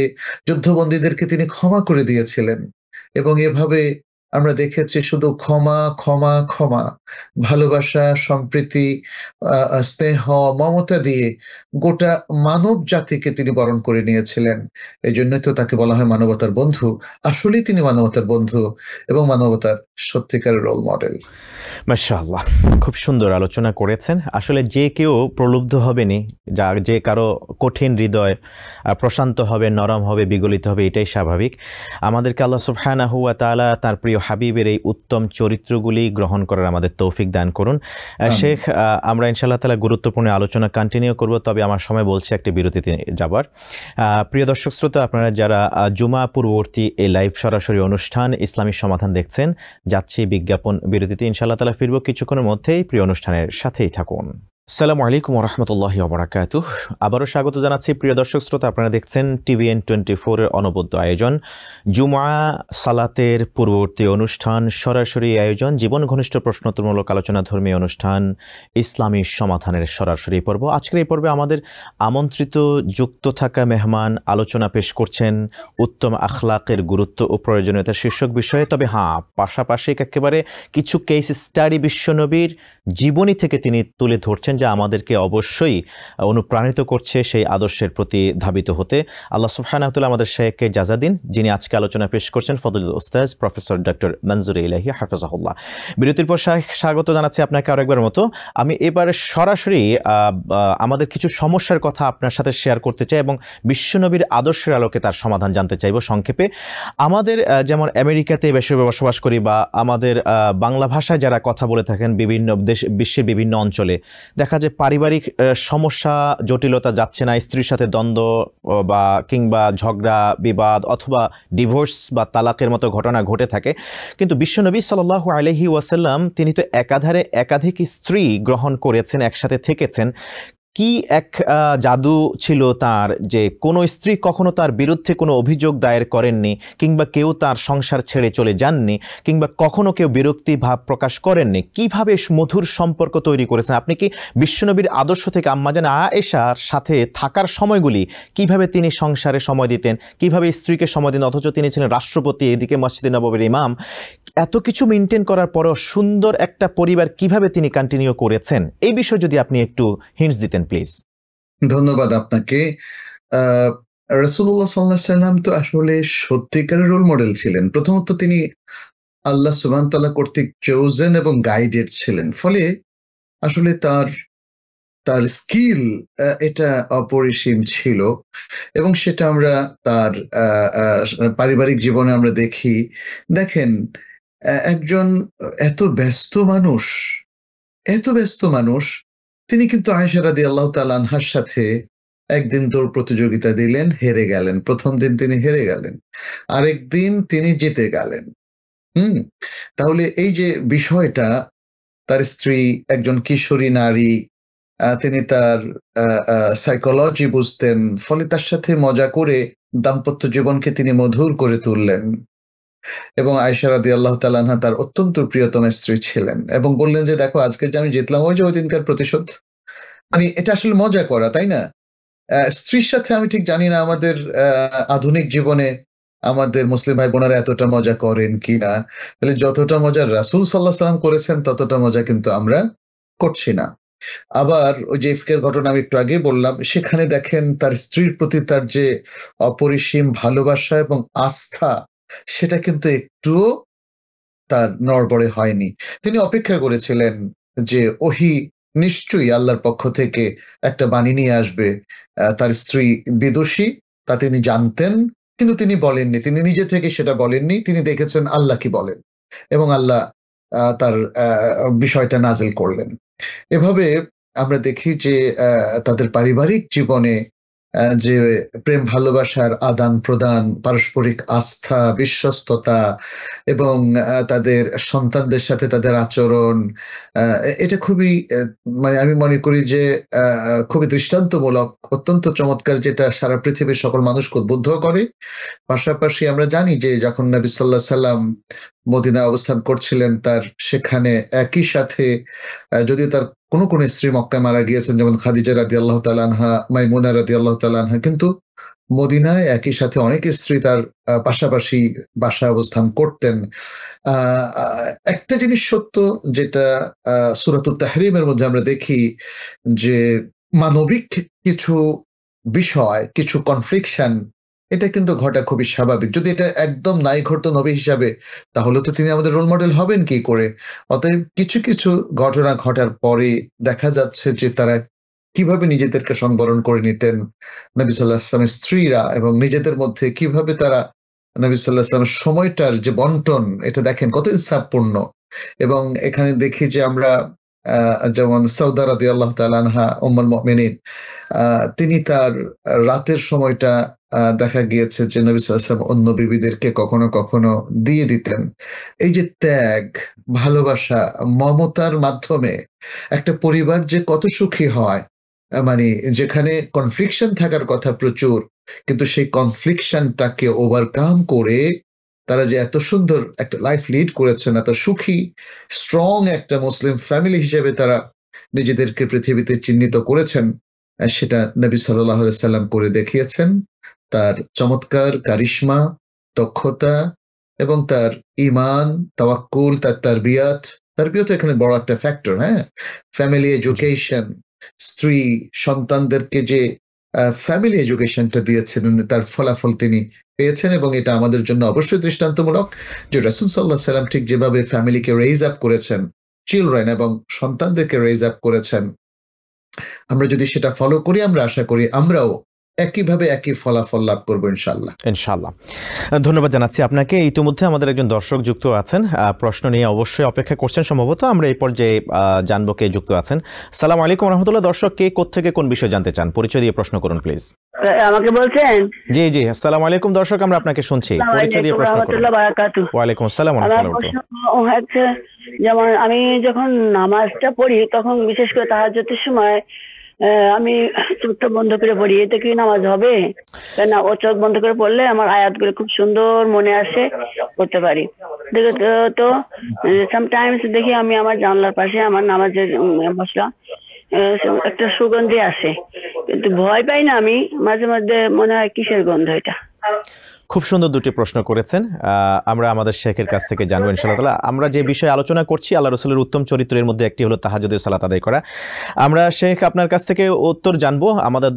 যুদ্ধবন্দীদেরকে তিনি ক্ষমা করে দিয়েছিলেন, এবং এভাবে আমরা দেখেছি শুধু ক্ষমা ক্ষমা ক্ষমা, ভালোবাসা, সম্প্রীতি, স্নেহ, মমতা দিয়ে গোটা মানব জাতিকে তিনি বরণ করে নিয়েছিলেন। এই জন্যই তো তাকে বলা হয় মানবতার বন্ধু। আসলেই তিনি মানবতার বন্ধু এবং মানবতার সত্যিকারের রোল মডেল। মাশাআল্লাহ, খুব সুন্দর আলোচনা করেছেন। আসলে যে কেউ প্রলুব্ধ হবেনি, যে কারো কঠিন হৃদয় প্রশান্ত হবে, নরম হবে, বিগলিত হবে, এটাই স্বাভাবিক। আমাদেরকে আল্লাহ সুবহানাহু ওয়া তাআলা তার প্রিয় হাবিবের এই উত্তম চরিত্রগুলি গ্রহণ করার আমাদের তৌফিক দান করুন। শেখ, আমরা ইনশাআল্লাহ তাআলা গুরুত্বপূর্ণ আলোচনা কন্টিনিউ করব, তবে আমার সময় বলছে একটি বিরতিতে যাবার। প্রিয় দর্শক শ্রোতা, আপনারা যারা জুমা পূর্ববর্তী এই লাইভ সরাসরি অনুষ্ঠান ইসলামী সমাধান দেখছেন, যাচ্ছি বিজ্ঞাপন বিরতিতে। ইনশাআল্লাহ তাআলা ফিরব কিছুক্ষণের মধ্যেই। প্রিয় অনুষ্ঠানের সাথেই থাকুন। আসসালামু আলাইকুম রহমতুল্লাহি ওবরাকাতুহ। আবারও স্বাগত জানাচ্ছি প্রিয় দর্শক শ্রোতা, আপনারা দেখছেন TVN24 এর অনবদ্য আয়োজন জুমআ সালাতের পূর্ববর্তী অনুষ্ঠান, সরাসরি আয়োজন জীবন ঘনিষ্ঠ প্রশ্নোত্তরমূলক আলোচনা ধর্মীয় অনুষ্ঠান ইসলামী সমাধানের সরাসরি পর্ব। আজকের এই পর্বে আমাদের আমন্ত্রিত যুক্ত থাকা মেহমান আলোচনা পেশ করছেন উত্তম আখলাকের গুরুত্ব ও প্রয়োজনীয়তা শীর্ষক বিষয়ে। তবে পাশাপাশি একেবারে কিছু কেস স্টাডি বিশ্বনবীর জীবনী থেকে তিনি তুলে ধরছেন, যা আমাদেরকে অবশ্যই অনুপ্রাণিত করছে সেই আদর্শের প্রতি ধাবিত হতে। আল্লাহ সুবহানাহু ওয়া তাআলা আমাদের শেখকে জাযা দিন, যিনি আজকে আলোচনা পেশ করছেন ফজলুল উস্তাজ প্রফেসর ডক্টর মনজুর ইলাহি হাফিজাহুল্লাহ। বিরতির পর স্বাগত জানাচ্ছি আপনাকে আরেকবার মতো। আমি এবারে সরাসরি আমাদের কিছু সমস্যার কথা আপনার সাথে শেয়ার করতে চাই এবং বিশ্বনবীর আদর্শের আলোকে তার সমাধান জানতে চাইব সংক্ষেপে। আমাদের যেমন আমেরিকাতে বসবাস করি বা আমাদের বাংলা ভাষায় যারা কথা বলে থাকেন বিভিন্ন বিশ্বের বিভিন্ন অঞ্চলে, দেখা যায় পারিবারিক সমস্যা জটিলতা যাচ্ছে না, স্ত্রীর সাথে দ্বন্দ্ব বা কিংবা ঝগড়া বিবাদ অথবা ডিভোর্স বা তালাকের মতো ঘটনা ঘটে থাকে। কিন্তু বিশ্বনবী সাল্লাল্লাহু আলাইহি ওয়াসাল্লাম তিনি তো একাধারে একাধিক স্ত্রী গ্রহণ করেছেন, একসাথে থেকেছেন। কি এক জাদু ছিল তার, যে কোনো স্ত্রী কখনো তার বিরুদ্ধে কোনো অভিযোগ দায়ের করেননি, কিংবা কেউ তার সংসার ছেড়ে চলে যাননি, কিংবা কখনো কেউ বিরক্তি ভাব প্রকাশ করেননি। কিভাবে মধুর সম্পর্ক তৈরি করেছেন? আপনি কি বিশ্বনবীর আদর্শ থেকে আম্মাজান আয়েশার সাথে থাকার সময়গুলি কিভাবে তিনি সংসারে সময় দিতেন, কিভাবে স্ত্রীকে সময় দিতেন, অথচ তিনি ছিলেন রাষ্ট্রপতি, এদিকে মসজিদে নববীর ইমাম, এত কিছু মেনটেন করার পরও সুন্দর একটা পরিবার কিভাবে তিনি কন্টিনিউ করেছেন, এই বিষয়ে যদি আপনি একটু হিন্টস দিতেন প্লিজ। ধন্যবাদ আপনাকে। রাসূলুল্লাহ সাল্লাল্লাহু আলাইহি ওয়াসাল্লাম তো আসলে সত্যিকারের রোল মডেল ছিলেন। প্রথমত তিনি আল্লাহ সুবহানাহু ওয়া তাআলা কর্তৃক চোজেন এবং গাইডেড ছিলেন, ফলে আসলে তার স্কিল এটা অপরিসীম ছিল এবং সেটা আমরা তার পারিবারিক জীবনে আমরা দেখি। দেখেন, একজন এত ব্যস্ত মানুষ তিনি কিন্তু আয়েশা রাদিয়াল্লাহু তাআলা আনহার সাথে একদিন দৌড় প্রতিযোগিতা দিলেন, হেরে গেলেন। প্রথম দিন তিনি হেরে গেলেন, আরেকদিন তিনি জিতে গেলেন। তাহলে এই যে বিষয়টা, তার স্ত্রী একজন কিশোরী নারী, তিনি তার সাইকোলজি বুঝতেন, ফলে তার সাথে মজা করে দাম্পত্য জীবনকে তিনি মধুর করে তুললেন। এবং আয়েশা রাদিয়াল্লাহু তাআলা আনহা তার অত্যন্ত প্রিয়তম স্ত্রী ছিলেন এবং বললেন যে, দেখো আজকে যে আমি জিতলাম, ওই যে ওই দিনকার প্রতিশোধ। মানে এটা আসলে মজা করা, তাই না? স্ত্রীর সাথে আমি ঠিক জানি না আমাদের আধুনিক জীবনে আমাদের মুসলিম ভাই বোনেরা এতটা মজা করেন কিনা। তাহলে যতটা মজা রাসূল সাল্লাল্লাহু আলাইহি ওয়াসাল্লাম করেছেন, ততটা মজা কিন্তু আমরা করছি না। আবার ওই যে ইফকের ঘটনা আমি একটু আগে বললাম, সেখানে দেখেন তার স্ত্রীর প্রতি তার যে অপরিসীম ভালোবাসা এবং আস্থা, সেটা কিন্তু একটুও তার নড়বড়ে হয়নি। তিনি অপেক্ষা করেছিলেন যে ওহী নিশ্চয়ই আল্লাহর পক্ষ থেকে একটা বাণী নিয়ে আসবে। তার স্ত্রী বিদুষী, তা তিনি জানতেন, কিন্তু তিনি বলেননি, তিনি নিজে থেকে সেটা বলেননি। তিনি দেখেছেন আল্লাহ কি বলেন এবং আল্লাহ তার বিষয়টা নাজিল করলেন। এভাবে আমরা দেখি যে তাদের পারিবারিক জীবনে যে প্রেম ভালোবাসার আদান প্রদান, পারস্পরিক আস্থা, বিশ্বস্ততা এবং তাদের সন্তানদের সাথে তাদের আচরণ, এটা খুবই মানে আমি মনে করি যে খুবই দৃষ্টান্তমূলক, অত্যন্ত চমৎকার, যেটা সারা পৃথিবীর সকল মানুষকে উদ্বুদ্ধ করে। পাশাপাশি আমরা জানি যে যখন নবী সাল্লাল্লাহু আলাইহি সাল্লাম মদিনায় অবস্থান করছিলেন, তার সেখানে একই সাথে যদিও তার কোন স্ত্রী মক্কায় মারা গিয়েছেন, যেমন খাদিজা রাদিয়াল্লাহু তাআলা আনহা, মাইমুনা রাদিয়াল্লাহু তাআলা আনহা, কিন্তু মদিনায় একই সাথে অনেক স্ত্রী তার পাশাপাশি বাসায় অবস্থান করতেন। একটা জিনিস সত্য, যেটা সূরাতুত তাহরিমের মধ্যে আমরা দেখি যে মানবিক কিছু বিষয়, কিছু কনফ্লিকশন, এটা কিন্তু ঘটা খুবই স্বাভাবিক। যদি এটা একদম নাই ঘটতো নবী হিসাবে, তাহলে তো তিনি আমাদের রোল মডেল হবেন কি করে? অতএব কিছু কিছু ঘটনা ঘটার পরে দেখা যাচ্ছে যে তারা কিভাবে নিজেদেরকে সংবরণ করে নিতেন নবী সাল্লাল্লাহু আলাইহি ওয়াসাল্লামের স্ত্রীরা, এবং নিজেদের মধ্যে কিভাবে তারা নবী সাল্লাল্লাহু আলাইহি ওয়াসাল্লামের সময়টার যে বন্টন, এটা দেখেন কত ইনসাফপূর্ণ। এবং এখানে দেখি যে আমরা যেমন সৌদা রাদিয়াল্লাহু তাআলা আনহা উম্মুল মুমিনিন, তিনি তার রাতের সময়টা দেখা গিয়েছে যে নবী সাল্লাল্লাহু আলাইহি ওয়াসাল্লাম অন্য বিবিদেরকে কখনো কখনো দিয়ে দিতেন। এই যে ত্যাগ, ভালোবাসা, মমতার মাধ্যমে একটা পরিবার যে কত সুখী হয়, মানে যেখানে কনফ্লিকশন থাকার কথা প্রচুর, কিন্তু সেই কনফ্লিকশনটাকে ওভারকাম করে তারা যে এত সুন্দর একটা লাইফ লিড করেছেন, এত সুখী স্ট্রং একটা মুসলিম ফ্যামিলি হিসেবে তারা নিজেদেরকে পৃথিবীতে চিহ্নিত করেছেন, সেটা নবী সাল্লাল্লাহু আলাইহি সাল্লাম করে দেখিয়েছেন। তার চমৎকার কারিশমা, দক্ষতা এবং তার ঈমান, তাওয়াক্কুল, তার তারবিয়াত এখানে বড় একটা ফ্যাক্টর। হ্যাঁ, ফ্যামিলি এডুকেশন, স্ত্রী সন্তানদেরকে যে ফ্যামিলি এডুকেশনটা দিয়েছেন, তার ফলাফল তিনি পেয়েছেন, এবং এটা আমাদের জন্য অবশ্যই দৃষ্টান্তমূলক যে রাসূল সাল্লাল্লাহু আলাইহি সাল্লাম ঠিক যেভাবে ফ্যামিলিকে রেইজ আপ করেছেন, চিলড্রেন এবং সন্তানদেরকে রেইজ আপ করেছেন, আমরা যদি সেটা ফলো করি, আমরা আশা করি আমরাও একইভাবে একই ফলাফল লাভ করবো ইনশাআল্লাহ। ইনশাআল্লাহ। ধন্যবাদ জানাচ্ছি আপনাকে। ইতিমধ্যে আমাদের একজন দর্শক যুক্ত আছেন, প্রশ্ন নিয়ে অবশ্যই অপেক্ষা করছেন সম্ভবত। আমরা এই পর্যায়ে জানবো কে যুক্ত আছেন। সালাম আলাইকুম রহমতুল্লাহ। দর্শক কে কোত্থেকে কোন বিষয় জানতে চান, পরিচয় দিয়ে প্রশ্ন করুন প্লিজ। আমাকে বলছেন? জি জি, আসসালামু আলাইকুম দর্শক, আমরা আপনাকে শুনছি, পরিচয় দিয়ে প্রশ্ন করুন। ওয়ালাইকুম আসসালাম ওয়া রাহমাতুল্লাহ। যেমন আমি যখন নামাজটা পড়ি তখন বিশেষ করে তাহাজ্জুদের সময় আমি চোখটা বন্ধ করে পড়ি, এতে কি নামাজ হবে? না, ও চোখ বন্ধ করে পড়লে আমার আয়াতগুলো খুব সুন্দর মনে আসে, পড়তে পারি। তো সামটাইমস দেখি আমি আমার জানলার পাশে আমার নামাজের মশলা একটা সুগন্ধি আসে, কিন্তু ভয় পাই না আমি, মাঝে মধ্যে মনে হয় কিসের গন্ধ এটা। খুব সুন্দর দুটি প্রশ্ন করেছেন, আমরা আমাদের শেখের কাছ থেকে জানবো ইনশাআল্লাহ তাআলা। আমরা যে বিষয়ে আলোচনা করছি আল্লাহ রাসূলের উত্তম চরিত্রের মধ্যে একটি হলো তাহাজ্জুদের সালাত আদায় করা। আমরা শেখ আপনার কাছ থেকে উত্তর জানবো। আমাদের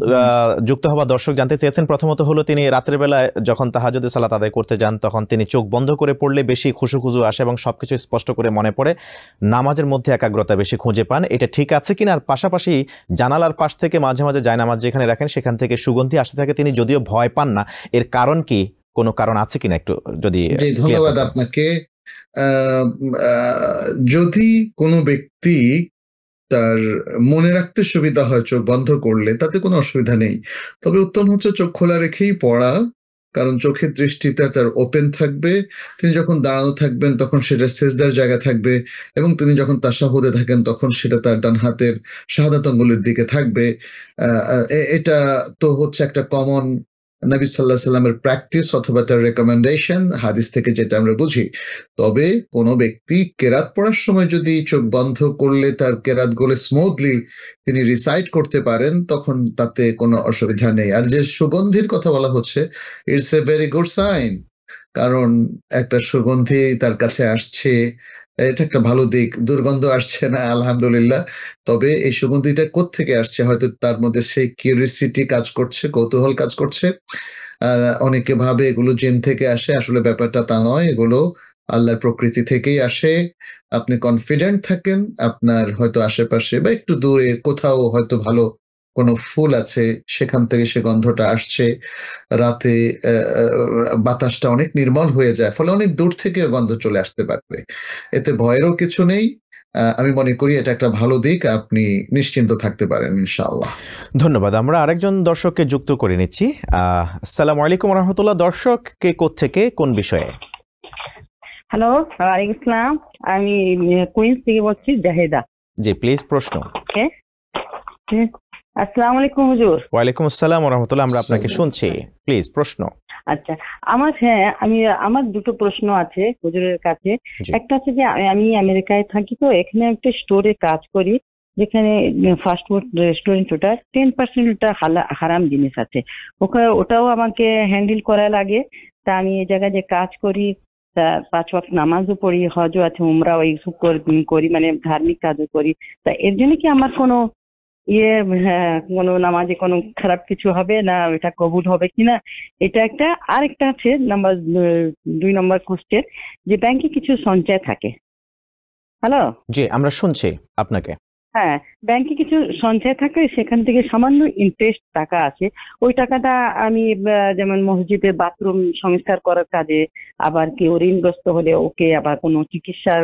যুক্ত হওয়া দর্শক জানতে চেয়েছেন, প্রথমত হলো তিনি রাতের বেলায় যখন তাহাজ্জুদের সালাত আদায় করতে যান তখন তিনি চোখ বন্ধ করে পড়লে বেশি খুশু আসে এবং সবকিছু স্পষ্ট করে মনে পড়ে, নামাজের মধ্যে একাগ্রতা বেশি খুঁজে পান। এটা ঠিক আছে কিনা? আর পাশাপাশি জানালার পাশ থেকে মাঝে মাঝে জায়নামাজ যেখানে রাখেন সেখান থেকে সুগন্ধি আসতে থাকে, তিনি যদিও ভয় পান না, এর কারণ কি? কোনো কারণ আছে কিনা একটু যদি। ধন্যবাদ আপনাকে। যদি কোনো ব্যক্তি তার মনে রাখতে সুবিধা হয় চোখ বন্ধ করলে, তাতে কোনো অসুবিধা নেই, তবে উত্তম হচ্ছে চোখ খোলা রেখেই পড়া, কারণ চোখের দৃষ্টিটা তার ওপেন থাকবে। তিনি যখন দাঁড়ানো থাকবেন তখন সেটা সেজদার জায়গা থাকবে, এবং তিনি যখন তাশাহুদে থাকেন তখন সেটা তার ডান হাতের শাহাদাত আঙ্গুলের দিকে থাকবে। এটা তো হচ্ছে একটা কমন নবী সাল্লাল্লাহু আলাইহি সাল্লামের প্র্যাকটিস অথবা তার রেকমেন্ডেশন, হাদিস থেকে যেটা আমরা বুঝি। তবে কোনো ব্যক্তি কেরাত পড়ার সময় যদি চোখ বন্ধ করলে তার কেরাত গুলো স্মুথলি তিনি রিসাইট করতে পারেন, তখন তাতে কোনো অসুবিধা নেই। আর যে সুগন্ধির কথা বলা হচ্ছে, it's a very good sign, কারণ একটা সুগন্ধি তার কাছে আসছে, এটা একটা ভালো দিক। দুর্গন্ধ আসছে না, আলহামদুলিল্লাহ। তবে এই সুগন্ধিটা কোত্থেকে আসছে? হয়তো তার মধ্যে সেই কিউরিওসিটি কাজ করছে, কৌতূহল কাজ করছে। অনেকে ভাবে এগুলো জিন থেকে আসে, আসলে ব্যাপারটা তা নয়, এগুলো আল্লাহর প্রকৃতি থেকেই আসে। আপনি কনফিডেন্ট থাকেন, আপনার হয়তো আশেপাশে বা একটু দূরে কোথাও হয়তো ভালো কোনো ফুল আছে, সেখান থেকে সে গন্ধটা আসছে। রাতে বাতাসটা অনেক নির্মল হয়ে যায়, ফলে অনেক দূর থেকে গন্ধ চলে আসতে পারবে। এতে ভয়েরও কিছু নেই। আমি মনে করি এটা একটা ভালো দিক, আপনি নিশ্চিন্ত থাকতে পারেন ইনশাআল্লাহ। ধন্যবাদ। আমরা আরেকজন দর্শককে যুক্ত করে নিচ্ছি। আসসালামু আলাইকুম রহমতুল্লাহ। দর্শক কে কোত্থেকে কোন বিষয়ে? হ্যালো, ওয়ালাইকুম আসসালাম। আমি কুইন্স থেকে বলছি, জাহেদা। জি প্লিজ প্রশ্ন। আসসালামু আলাইকুম হুজুর। ওয়ালাইকুম আসসালাম ওয়া রাহমাতুল্লাহ, আমরা আপনাকে শুনছি, প্লিজ প্রশ্ন। আচ্ছা, আমার দুটো প্রশ্ন আছে হুজুরের কাছে। একটা আছে যে আমি আমেরিকায় থাকি, তো এখানে একটা স্টোরে কাজ করি যেখানে ফাস্টফুড রেস্টুরেন্ট, ওটা 10% হারাম জিনিস আছে, ওটাও আমাকে হ্যান্ডেল করা লাগে। তা আমি এই জায়গায় যে কাজ করি, 5 ওয়াক্ত নামাজও পড়ি, হজও আছে, উমরাও এইসব করি, মানে ধার্মিক কাজও করি। তা এর জন্য কি আমার কোনো কোনো নামাজে কোনো খারাপ কিছু হবে না, এটা কবুল হবে কিনা, এটা একটা। আরেকটা আছে 2 নম্বর কোশ্চেন, যে ব্যাংকে কিছু সঞ্চয় থাকে। হ্যালো, জি আমরা শুনছি আপনাকে। হ্যাঁ, ব্যাংকে কিছু সঞ্চয় থাকে, সেখান থেকে সামান্য ইন্টারেস্ট টাকা আসে। ওই টাকাটা আমি যেমন মসজিদে বাথরুম সংস্কার করার কাজে, আবার কেউ ঋণগ্রস্ত হলে ওকে আবার কোনো চিকিৎসার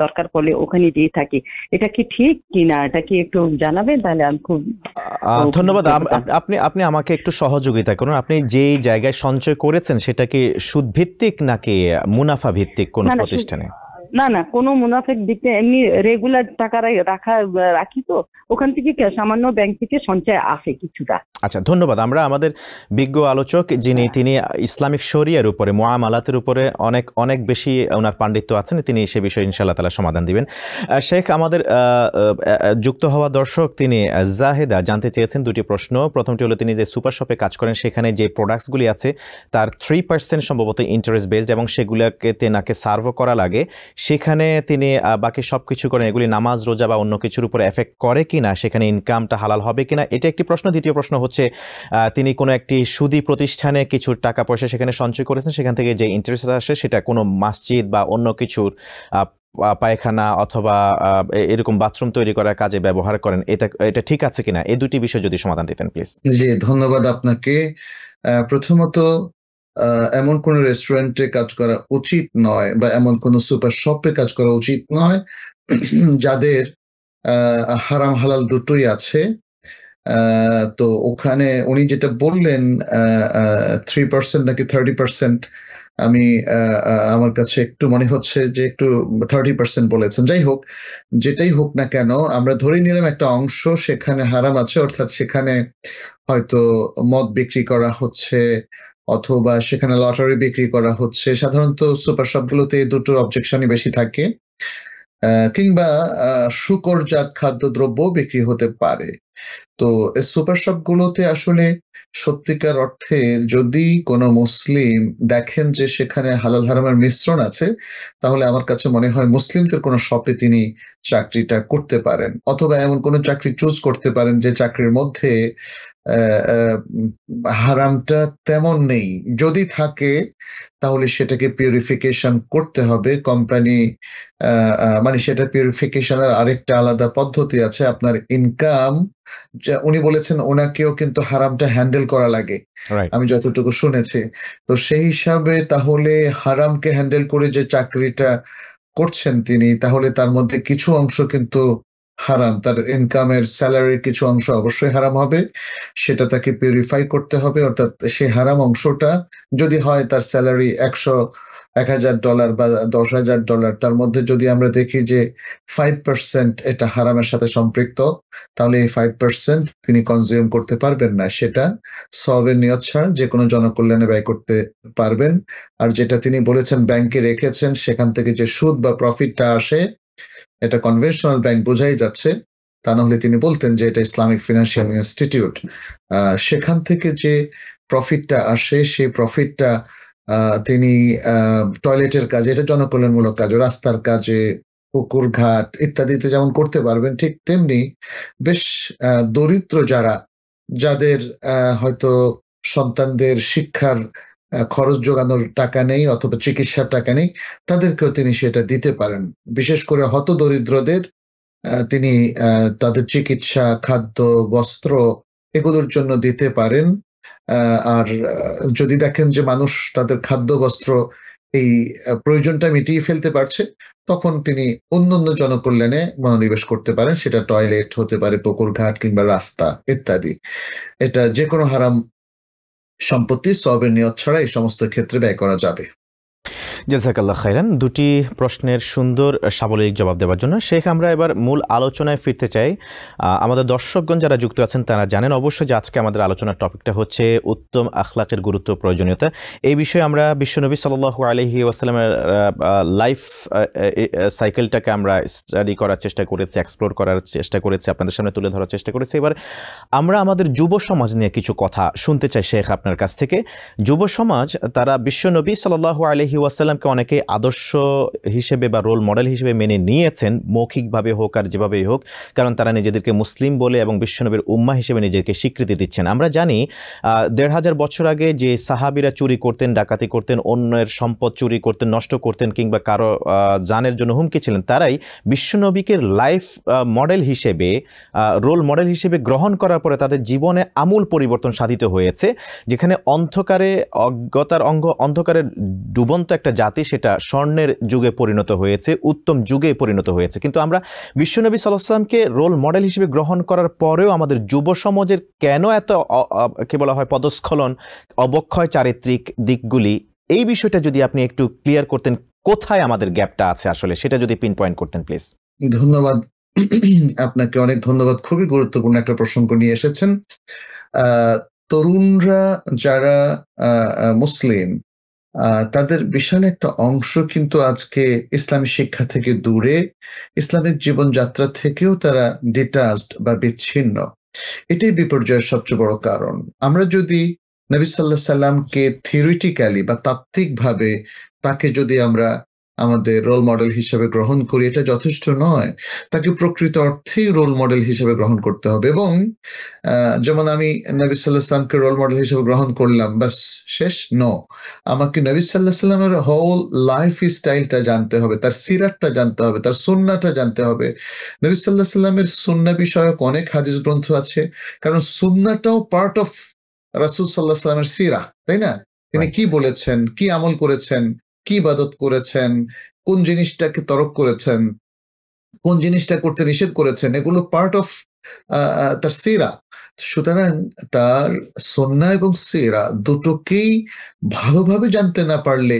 দরকার পড়লে ওখানে দিয়ে থাকি। এটা কি ঠিক কিনা, এটা কি একটু জানাবেন? তাহলে আমি খুব ধন্যবাদ। আপনি আমাকে একটু সহযোগিতা করুন। আপনি যেই জায়গায় সঞ্চয় করেছেন সেটা কি সুদ ভিত্তিক নাকি মুনাফা ভিত্তিক কোনো প্রতিষ্ঠানে? না, কোনো মুনাফেক দিতে এমনি রেগুলার টাকা রাখি, তো ওখান থেকে সামান্য ব্যাংক থেকে সঞ্চয় আসে কিছুটা। আচ্ছা, ধন্যবাদ। আমরা আমাদের বিজ্ঞ আলোচক তিনি ইসলামিক শরিয়ার উপরে, মুআমালাতের উপরে অনেক বেশি ওনার পাণ্ডিত্য আছেন, তিনি সে বিষয়ে ইনশাআল্লাহ তাআলা সমাধান দিবেন। শেখ, আমাদের যুক্ত হওয়া দর্শক তিনি জাহেদা জানতে চেয়েছেন দুটি প্রশ্ন। প্রথমটি হলো, তিনি যে সুপার শপে কাজ করেন সেখানে যে প্রোডাক্টসগুলি আছে তার 3% সম্ভবত ইন্টারেস্ট বেসড, এবং সেগুলোকে তেনাকে সার্ভও করা লাগে। সেখানে তিনি বাকি সব কিছু করেন, এগুলি নামাজ, রোজা বা অন্য কিছুর উপরে এফেক্ট করে কিনা, সেখানে ইনকামটা হালাল হবে কিনা, এটা একটি প্রশ্ন। দ্বিতীয় প্রশ্ন হচ্ছে, তিনি কোনো একটি সুদী প্রতিষ্ঠানে কিছু টাকা পয়সা সেখানে সঞ্চয় করেছেন, সেখান থেকে যে ইন্টারেস্ট আসে সেটা কোনো মসজিদ বা অন্য কিছুর পায়খানা অথবা এরকম বাথরুম তৈরি করার কাজে ব্যবহার করেন, এটা ঠিক আছে কিনা, এই দুটি বিষয় যদি সমাধান দিতেন প্লিজ। জি, ধন্যবাদ আপনাকে। প্রথমত, এমন কোন রেস্টুরেন্টে কাজ করা উচিত নয় বা এমন কোন সুপার শপে কাজ করা উচিত নয় যাদের হারাম হালাল দুটোই আছে। তো ওখানে উনি যেটা বললেন 3% নাকি 30%, আমি আমার কাছে একটু মনে হচ্ছে যে একটু 30% বলেছেন। যাই হোক, যেটাই হোক না কেন, আমরা ধরে নিলাম একটা অংশ সেখানে হারাম আছে, অর্থাৎ সেখানে হয়তো মদ বিক্রি করা হচ্ছে অথবা সেখানে লটারি বিক্রি করা হচ্ছে। সাধারণত সুপার শপগুলোতে এই দুটোর অবজেকশনই বেশি থাকে, কিংবা শুকরজাত খাদ্যদ্রব্য বিক্রি হতে পারে। তো সুপার শপগুলোতে আসলে সত্যিকার অর্থে যদি কোনো মুসলিম দেখেন যে সেখানে হালাল হারামের মিশ্রণ আছে, তাহলে আমার কাছে মনে হয় মুসলিমদের কোনো শপে তিনি চাকরিটা করতে পারেন, অথবা এমন কোনো চাকরি চুজ করতে পারেন যে চাকরির মধ্যে হারামটা তেমন নেই। যদি থাকে তাহলে সেটাকে পিউরিফিকেশন করতে হবে। কোম্পানি মানে সেটা পিউরিফিকেশনের আরেকটা আলাদা পদ্ধতি আছে। আপনার ইনকাম, উনি বলেছেন ওনাকেও কিন্তু হারামটা হ্যান্ডেল করা লাগে, আমি যতটুকু শুনেছি। তো সেই হিসাবে তাহলে হারামকে হ্যান্ডেল করে যে চাকরিটা করছেন তিনি, তাহলে তার মধ্যে কিছু অংশ কিন্তু হারাম, তার ইনকামের স্যালারির কিছু অংশ অবশ্যই হারাম হবে, সেটা তাকে পিউরিফাই করতে হবে। অর্থাৎ সেই হারাম অংশটা যদি হয় তার স্যালারি $1,000 বা $10,000, তার মধ্যে যদি আমরা দেখি যে 5% এটা হারামের সাথে সম্পৃক্ত, তাহলে এই 5% তিনি কনজিউম করতে পারবেন না, সেটা সওয়াবের নিয়ত ছাড়া যে কোনো জনকল্যাণে ব্যয় করতে পারবেন। আর যেটা তিনি বলেছেন ব্যাংকে রেখেছেন, সেখান থেকে যে সুদ বা প্রফিটটা আসে, এটা কনভেনশনাল ব্যাংক বোঝাই যাচ্ছে, তা না হলে তিনি বলতেন যে এটা ইসলামিক ফিনান্সিয়াল ইনস্টিটিউট। সেখান থেকে যে প্রফিটটা আসে, সেই প্রফিটটা তিনি টয়লেটের কাজে, এটা জনকল্যাণমূলক কাজ, রাস্তার কাজে, পুকুর ঘাট ইত্যাদিতে যেমন করতে পারবেন, ঠিক তেমনি বেশ দরিদ্র যাদের হয়তো সন্তানদের শিক্ষার খরচ যোগানোর টাকা নেই অথবা চিকিৎসার টাকা নেই, তাদেরকেও তিনি সেটা দিতে পারেন। বিশেষ করে হত দরিদ্রদের তিনি তাদের চিকিৎসা, খাদ্য, বস্ত্র এগুলোর জন্য দিতে পারেন। আর যদি দেখেন যে মানুষ তাদের খাদ্য, বস্ত্র এই প্রয়োজনটা মিটিয়ে ফেলতে পারছে, তখন তিনি অন্যান্য জনকল্যাণে মনোনিবেশ করতে পারেন। সেটা টয়লেট হতে পারে, পুকুর ঘাট কিংবা রাস্তা ইত্যাদি। এটা যে কোনো হারাম সম্পত্তি সওয়াবের নিয়ত ছাড়া এই সমস্ত ক্ষেত্রে ব্যয় করা যাবে। জাযাকাল্লাহ খাইরান, দুটি প্রশ্নের সুন্দর সাবলীল জবাব দেওয়ার জন্য। শেখ, আমরা এবার মূল আলোচনায় ফিরতে চাই। আমাদের দর্শকগণ যারা যুক্ত আছেন তারা জানেন অবশ্যই যে আজকে আমাদের আলোচনার টপিকটা হচ্ছে উত্তম আখলাকের গুরুত্ব, প্রয়োজনীয়তা। এই বিষয়ে আমরা বিশ্বনবী সাল্লাল্লাহু আলাইহি ওয়াসাল্লামের লাইফ সাইকেলটাকে আমরা স্টাডি করার চেষ্টা করেছি, এক্সপ্লোর করার চেষ্টা করেছি, আপনাদের সামনে তুলে ধরার চেষ্টা করেছি। এবার আমরা আমাদের যুব সমাজ নিয়ে কিছু কথা শুনতে চাই শেখ আপনার কাছ থেকে। যুব সমাজ তারা বিশ্বনবী সাল্লাল্লাহু আলাইহি ওয়াসাল্লাম সাল্লামকে অনেকেই আদর্শ হিসেবে বা রোল মডেল হিসেবে মেনে নিয়েছেন, মৌখিকভাবে হোক আর যেভাবেই হোক, কারণ তারা নিজেদেরকে মুসলিম বলে এবং বিশ্বনবীর উম্মাহ হিসেবে নিজেকে স্বীকৃতি দিচ্ছেন। আমরা জানি ১,৫০০ বছর আগে যে সাহাবীরা চুরি করতেন, ডাকাতি করতেন, অন্যের সম্পদ চুরি করতেন, নষ্ট করতেন, কিংবা কারো জানের জন্য হুমকি ছিলেন, তারাই বিশ্বনবীকে লাইফ মডেল হিসেবে, রোল মডেল হিসেবে গ্রহণ করার পরে তাদের জীবনে আমূল পরিবর্তন সাধিত হয়েছে। যেখানে অন্ধকারে ডুবন্ত একটা জাতি সেটা স্বর্ণের যুগে পরিণত হয়েছে, উত্তম যুগে পরিণত হয়েছে। কিন্তু আমরা বিশ্বনবী সাল্লাল্লাহু আলাইহি ওয়াসাল্লামকে রোল মডেল হিসেবে গ্রহণ করার পরেও আমাদের যুব সমাজের কেন এত কি বলা হয় পদস্খলন, অবক্ষয় চারিত্রিক দিকগুলি, এই বিষয়টা যদি আপনি একটু ক্লিয়ার করতেন, কোথায় আমাদের গ্যাপটা আছে আসলে, সেটা যদি পিন পয়েন্ট করতেন প্লিজ। ধন্যবাদ আপনাকে, অনেক ধন্যবাদ। খুবই গুরুত্বপূর্ণ একটা প্রসঙ্গ নিয়ে এসেছেন। তরুণরা যারা মুসলিম, তাদের বিশাল একটা অংশ কিন্তু আজকে ইসলামী শিক্ষা থেকে দূরে, ইসলামিক জীবনযাত্রা থেকেও তারা ডিটাচড বা বিচ্ছিন্ন। এটাই বিপর্যয়ের সবচেয়ে বড় কারণ। আমরা যদি নবী সাল্লাল্লাহু আলাইহি সাল্লামকে থিওরিটিক্যালি বা তাত্ত্বিকভাবে তাকে যদি আমরা আমাদের রোল মডেল হিসেবে গ্রহণ করি, এটা যথেষ্ট নয়। তাকে প্রকৃত অর্থেই রোল মডেল হিসেবে গ্রহণ করতে হবে। এবং যেমন আমি নবী সাল্লাল্লাহু আলাইহি সাল্লামকে রোল মডেল হিসেবে গ্রহণ করলাম, বাস শেষ? নো, আমাকে নবী সাল্লাল্লাহু আলাইহি সাল্লামের হোল লাইফ স্টাইলটা জানতে হবে, তার সিরাতটা জানতে হবে, তার সুন্নাহটা জানতে হবে। নবী সাল্লাল্লাহু আলাইহি সাল্লামের সুন্নাহ বিষয়ক অনেক হাদিস গ্রন্থ আছে, কারণ সুন্নাহটাও পার্ট অফ রাসূল সাল্লাল্লাহু আলাইহি সাল্লামের সিরাহ, তাই না? তিনি কি বলেছেন, কি আমল করেছেন, কি ইবাদত করেছেন, কোন জিনিসটাকে তরক করেছেন, কোন জিনিসটা করতে নিষেধ করেছেন, এগুলো পার্ট অফ তার সিরা। সুতরাং তার সুন্নাহ এবং সিরা দুটোকেই ভালোভাবে জানতে না পারলে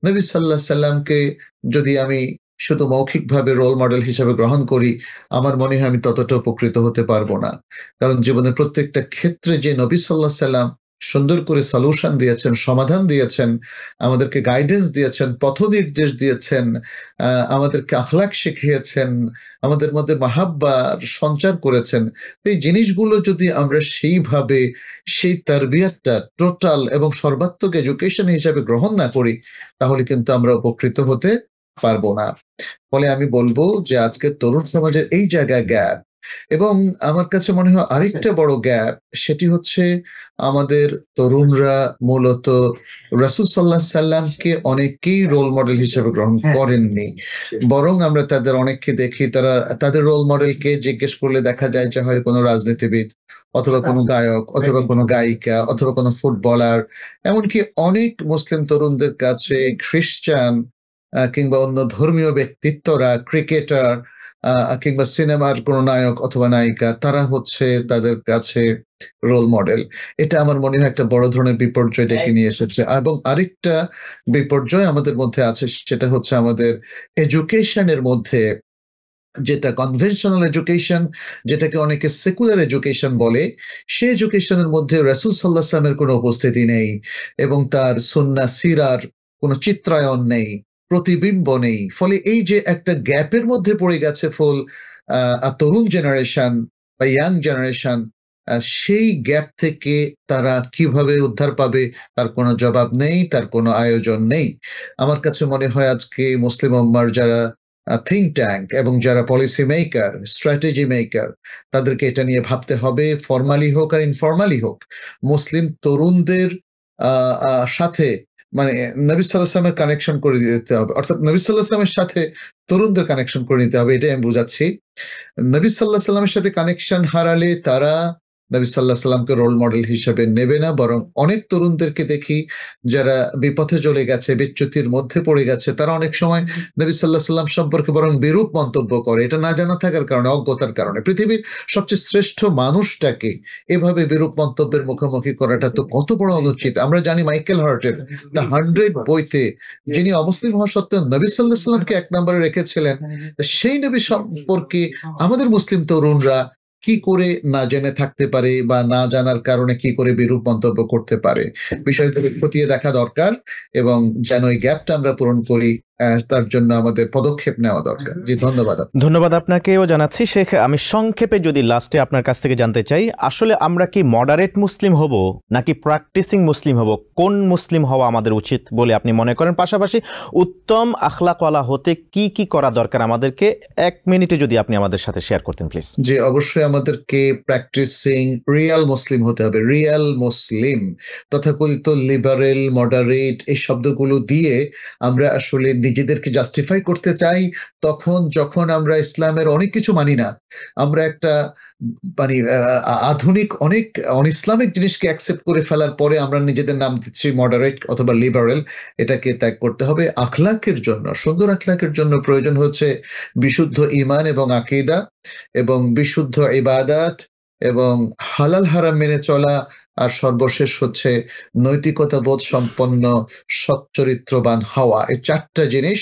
নবী সাল্লাল্লাহু আলাইহি সাল্লামকে যদি আমি শুধু মৌখিকভাবে রোল মডেল হিসেবে গ্রহণ করি, আমার মনে হয় আমি ততটা উপকৃত হতে পারবো না। কারণ জীবনের প্রত্যেকটা ক্ষেত্রে যে নবী সাল্লাল্লাহু আলাইহি সাল্লাম সুন্দর করে সলিউশন দিয়েছেন, সমাধান দিয়েছেন, আমাদেরকে গাইডেন্স দিয়েছেন, পথ নির্দেশ দিয়েছেন, আমাদেরকে আখলাক শিখিয়েছেন, আমাদের মধ্যে মাহাব্বার সঞ্চার করেছেন, এই জিনিসগুলো যদি আমরা সেইভাবে সেই তারবিয়াতটা টোটাল এবং সর্বাত্মক এডুকেশন হিসাবে গ্রহণ না করি, তাহলে কিন্তু আমরা উপকৃত হতে পারবো না। ফলে আমি বলবো যে আজকের তরুণ সমাজের এই জায়গায় গ্যাপ। এবং আমার কাছে মনে হয় আরেকটা বড় গ্যাপ, সেটি হচ্ছে আমাদের তরুণরা মূলত রাসূল সাল্লাল্লাহু আলাইহি সাল্লামকে অনেকেই রোল মডেল হিসেবে গ্রহণ করেননি, বরং আমরা তাদের অনেককে দেখি তারা তাদের রোল মডেলকে জিজ্ঞেস করলে দেখা যায় যে হয় কোনো রাজনীতিবিদ, অথবা কোনো গায়ক, অথবা কোনো গায়িকা, অথবা কোনো ফুটবলার, এমনকি অনেক মুসলিম তরুণদের কাছে খ্রিস্টান কিংবা অন্য ধর্মীয় ব্যক্তিত্বরা, ক্রিকেটার কিংবা সিনেমার কোনো নায়ক অথবা নায়িকা, তারা হচ্ছে তাদের কাছে রোল মডেল। এটা আমার মনে হয় একটা বড় ধরনের বিপর্যয় ডেকে নিয়ে এসেছে। এবং আরেকটা বিপর্যয় আমাদের মধ্যে আছে, সেটা হচ্ছে আমাদের এডুকেশনের মধ্যে, যেটা কনভেনশনাল এডুকেশন, যেটাকে অনেকে সেকুলার এডুকেশন বলে, সেই এডুকেশনের মধ্যে রাসূল সাল্লাল্লাহু আলাইহি ওয়াসাল্লামের কোনো উপস্থিতি নেই এবং তার সুন্নাহ সিরার কোনো চিত্রায়ন নেই, প্রতিবিম্ব নেই। ফলে এই যে একটা গ্যাপের মধ্যে পড়ে গেছে ফুল তরুণ জেনারেশন বা ইয়াং জেনারেশন, সেই গ্যাপ থেকে তারা কিভাবে উদ্ধার পাবে তার কোনো জবাব নেই, তার কোনো আয়োজন নেই। আমার কাছে মনে হয় আজকে মুসলিম উম্মাহর যারা থিঙ্ক ট্যাঙ্ক এবং যারা পলিসি মেকার, স্ট্র্যাটেজি মেকার, তাদেরকে এটা নিয়ে ভাবতে হবে, ফর্মালি হোক আর ইনফর্মালি হোক, মুসলিম তরুণদের সাথে মানে নবী সাল্লাল্লাহু আলাইহি ওয়াসাল্লামের কানেকশন করে দিতে হবে, অর্থাৎ নবী সাল্লাল্লাহু আলাইহি ওয়াসাল্লামের সাথে তরুণদের কানেকশন করে নিতে হবে। এটাই আমি বুঝাচ্ছি। নবী সাল্লাল্লাহু আলাইহি ওয়াসাল্লামের সাথে কানেকশন হারালে তারা নবী সাল্লাল্লাহু আলাইহি ওয়াসাল্লামকে রোল মডেল হিসেবে নেবে না, বরং অনেক তরুণদেরকে দেখি যারা বিপথে চলে গেছে, বিচ্যুতির মধ্যে পড়ে গেছে, তারা অনেক সময় নবী সাল্লাল্লাহু আলাইহি ওয়াসাল্লাম সম্পর্কে বরং বিরূপ মন্তব্য করে। এটা না জানা থাকার কারণে, অজ্ঞতার কারণে। পৃথিবীর সবচেয়ে শ্রেষ্ঠ মানুষটাকে এভাবে বিরূপ মন্তব্যের মুখোমুখি করাটা তো কত বড় অনুচিত। আমরা জানি মাইকেল হার্টের দ্য 100 বইতে যিনি অমুসলিম হওয়া সত্ত্বেও নবী সাল্লাল্লাহু আলাইহি ওয়াসাল্লামকে এক নম্বরে রেখেছিলেন, সেই নবী সম্পর্কে আমাদের মুসলিম তরুণরা কি করে না জেনে থাকতে পারে বা না জানার কারণে কি করে বিরূপ মন্তব্য করতে পারে, বিষয়গুলো খতিয়ে দেখা দরকার। এবং যেন এই গ্যাপটা আমরা পূরণ করি, তার জন্য আমাদের পদক্ষেপ নেওয়া দরকার। জি, ধন্যবাদ। ধন্যবাদ আপনাকেও জানাচ্ছি শেখ। আমি সংক্ষেপে যদি লাস্টে আপনার কাছ থেকে জানতে চাই, আসলে আমরা কি মডারেট মুসলিম হব নাকি প্র্যাকটিসিং মুসলিম হব? কোন মুসলিম হওয়া আমাদের উচিত বলে আপনি মনে করেন? পাশাপাশি উত্তম আখলাকওয়ালা হতে কি কি করা দরকার আমাদেরকে 1 মিনিটে যদি আপনি আমাদের সাথে শেয়ার করতেন প্লিজ। জি, অবশ্যই আমাদেরকে প্র্যাকটিসিং রিয়েল মুসলিম হতে হবে। রিয়েল মুসলিম, তথাকথিত লিবারেল, মডারেট এই শব্দগুলো দিয়ে আমরা আসলে নিজেদেরকে জাস্টিফাই করতে চাই তখন যখন আমরা ইসলামের অনেক কিছু মানি না। আমরা একটা মানে আধুনিক অনেক ইসলামিক জিনিসকে অ্যাকসেপ্ট করে ফেলার পরে আমরা নিজেদের নাম দিচ্ছি মডারেট অথবা লিবারেল। এটাকে ত্যাগ করতে হবে। আখলাকের জন্য, সুন্দর আখলাকের জন্য প্রয়োজন হচ্ছে বিশুদ্ধ ঈমান এবং আকীদা এবং বিশুদ্ধ ইবাদত এবং হালাল হারাম মেনে চলা, আর সর্বশেষ হচ্ছে নৈতিকতা বোধ সম্পন্ন সচ্চরিত্রবান হওয়া। এই 4টা জিনিস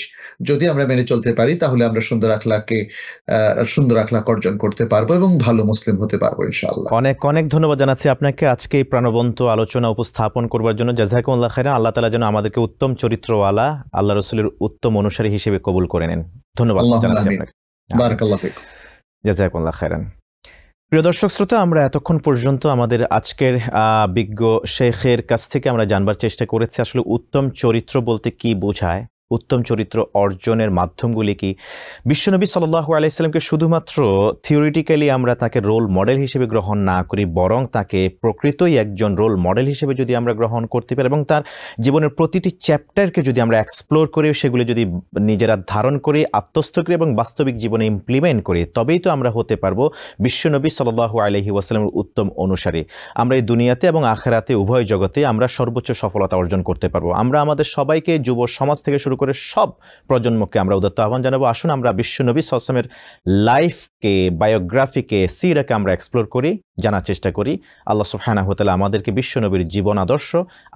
যদি আমরা মেনে চলতে পারি তাহলে আমরা সুন্দর আখলাক অর্জন করতে পারবো এবং ভালো মুসলিম হতে পারবো ইনশাআল্লাহ। অনেক অনেক ধন্যবাদ জানাচ্ছি আপনাকে আজকে এই প্রাণবন্ত আলোচনা উপস্থাপন করবার জন্য। জাযাকুমুল্লাহ খাইরান। আল্লাহ তাআলা যেন আমাদেরকে উত্তম চরিত্রওয়ালা, আল্লাহ রাসূলের উত্তম অনুসারী হিসেবে কবুল করে নেন। ধন্যবাদ জানাচ্ছি আপনাকে। বারাকাল্লাহু ফিক। জাযাকুমুল্লাহ খাইরান। প্রিয় দর্শক শ্রোতা, আমরা এতক্ষণ পর্যন্ত আমাদের আজকের বিজ্ঞ শেখের কাছ থেকে আমরা জানবার চেষ্টা করেছি আসলে উত্তম চরিত্র বলতে কি বোঝায়, উত্তম চরিত্র অর্জনের মাধ্যমগুলি কি। বিশ্বনবী সাল্লাল্লাহু আলাইহি সাল্লামকে শুধুমাত্র থিওরিটিক্যালি আমরা তাকে রোল মডেল হিসেবে গ্রহণ না করি, বরং তাকে প্রকৃতই একজন রোল মডেল হিসেবে যদি আমরা গ্রহণ করতে পারি এবং তার জীবনের প্রতিটি চ্যাপ্টারকে যদি আমরা এক্সপ্লোর করি, সেগুলি যদি নিজেরা ধারণ করি, আত্মস্থ করি এবং বাস্তবিক জীবনে ইমপ্লিমেন্ট করি, তবেই তো আমরা হতে পারবো বিশ্বনবী সাল্লাল্লাহু আলাইহি ওয়াসাল্লামের উত্তম অনুসারী। আমরা এই দুনিয়াতে এবং আখিরাতে উভয় জগতে আমরা সর্বোচ্চ সফলতা অর্জন করতে পারবো। আমরা আমাদের সবাইকে, যুব সমাজ থেকে শুরু করে সব প্রজন্মকে আমরা উদাত্ত আহ্বান জানাবো, আসুন আমরা বিশ্বনবী সাল্লাল্লাহু আলাইহি ওয়াসাল্লামের লাইফকে, বায়োগ্রাফিকে, সিরাকে আমরা এক্সপ্লোর করি, জানার চেষ্টা করি। আল্লাহ সুবহানাহু ওয়া তাআলা আমাদেরকে বিশ্বনবীর জীবন আদর্শ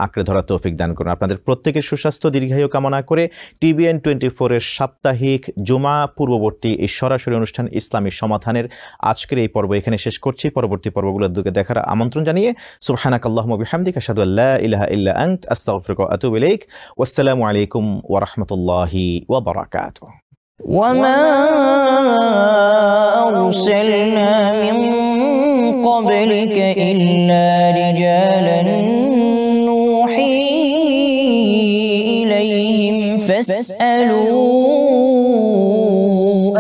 আঁকড়ে ধরার তৌফিক দান করুন। আপনাদের প্রত্যেকের সুস্বাস্থ্য দীর্ঘায়ু কামনা করে TBN 24 এর সাপ্তাহিক জুমা পূর্ববর্তী এই সরাসরি অনুষ্ঠান ইসলামী সমাধানের আজকের এই পর্ব এখানে শেষ করছি। পরবর্তী পর্বগুলোর দিকে দেখার আমন্ত্রণ জানিয়ে সুবহানাকাল্লাহুম্মা ওয়া বিহামদিকা আশহাদু আল্লা ইলাহা ইল্লা আনতা আস্তাগফিরুকা ওয়া আতুবু ইলাইক। ওয়াসসালামু আলাইকুম ওয়া রাহমাতুল্লাহি ওয়া বারাকাতুহু। وما أرسلنا من قبلك إلا رجالا نوحي إليهم فاسألوا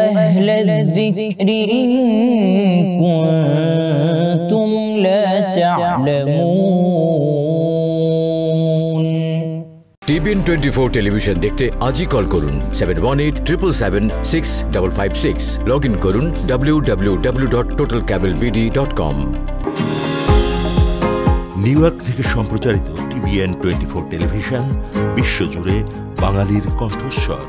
أهل الذكر إن كنتم لا تعلمون। TBN 24 টেলিভিশন দেখতে আজই কল করুন 7187776556। লগ ইন করুন www.totalcablebd.com। নিউ ইয়র্ক থেকে সম্প্রচারিত TBN 24 টেলিভিশন বিশ্বজুড়ে বাঙালির কণ্ঠস্বর।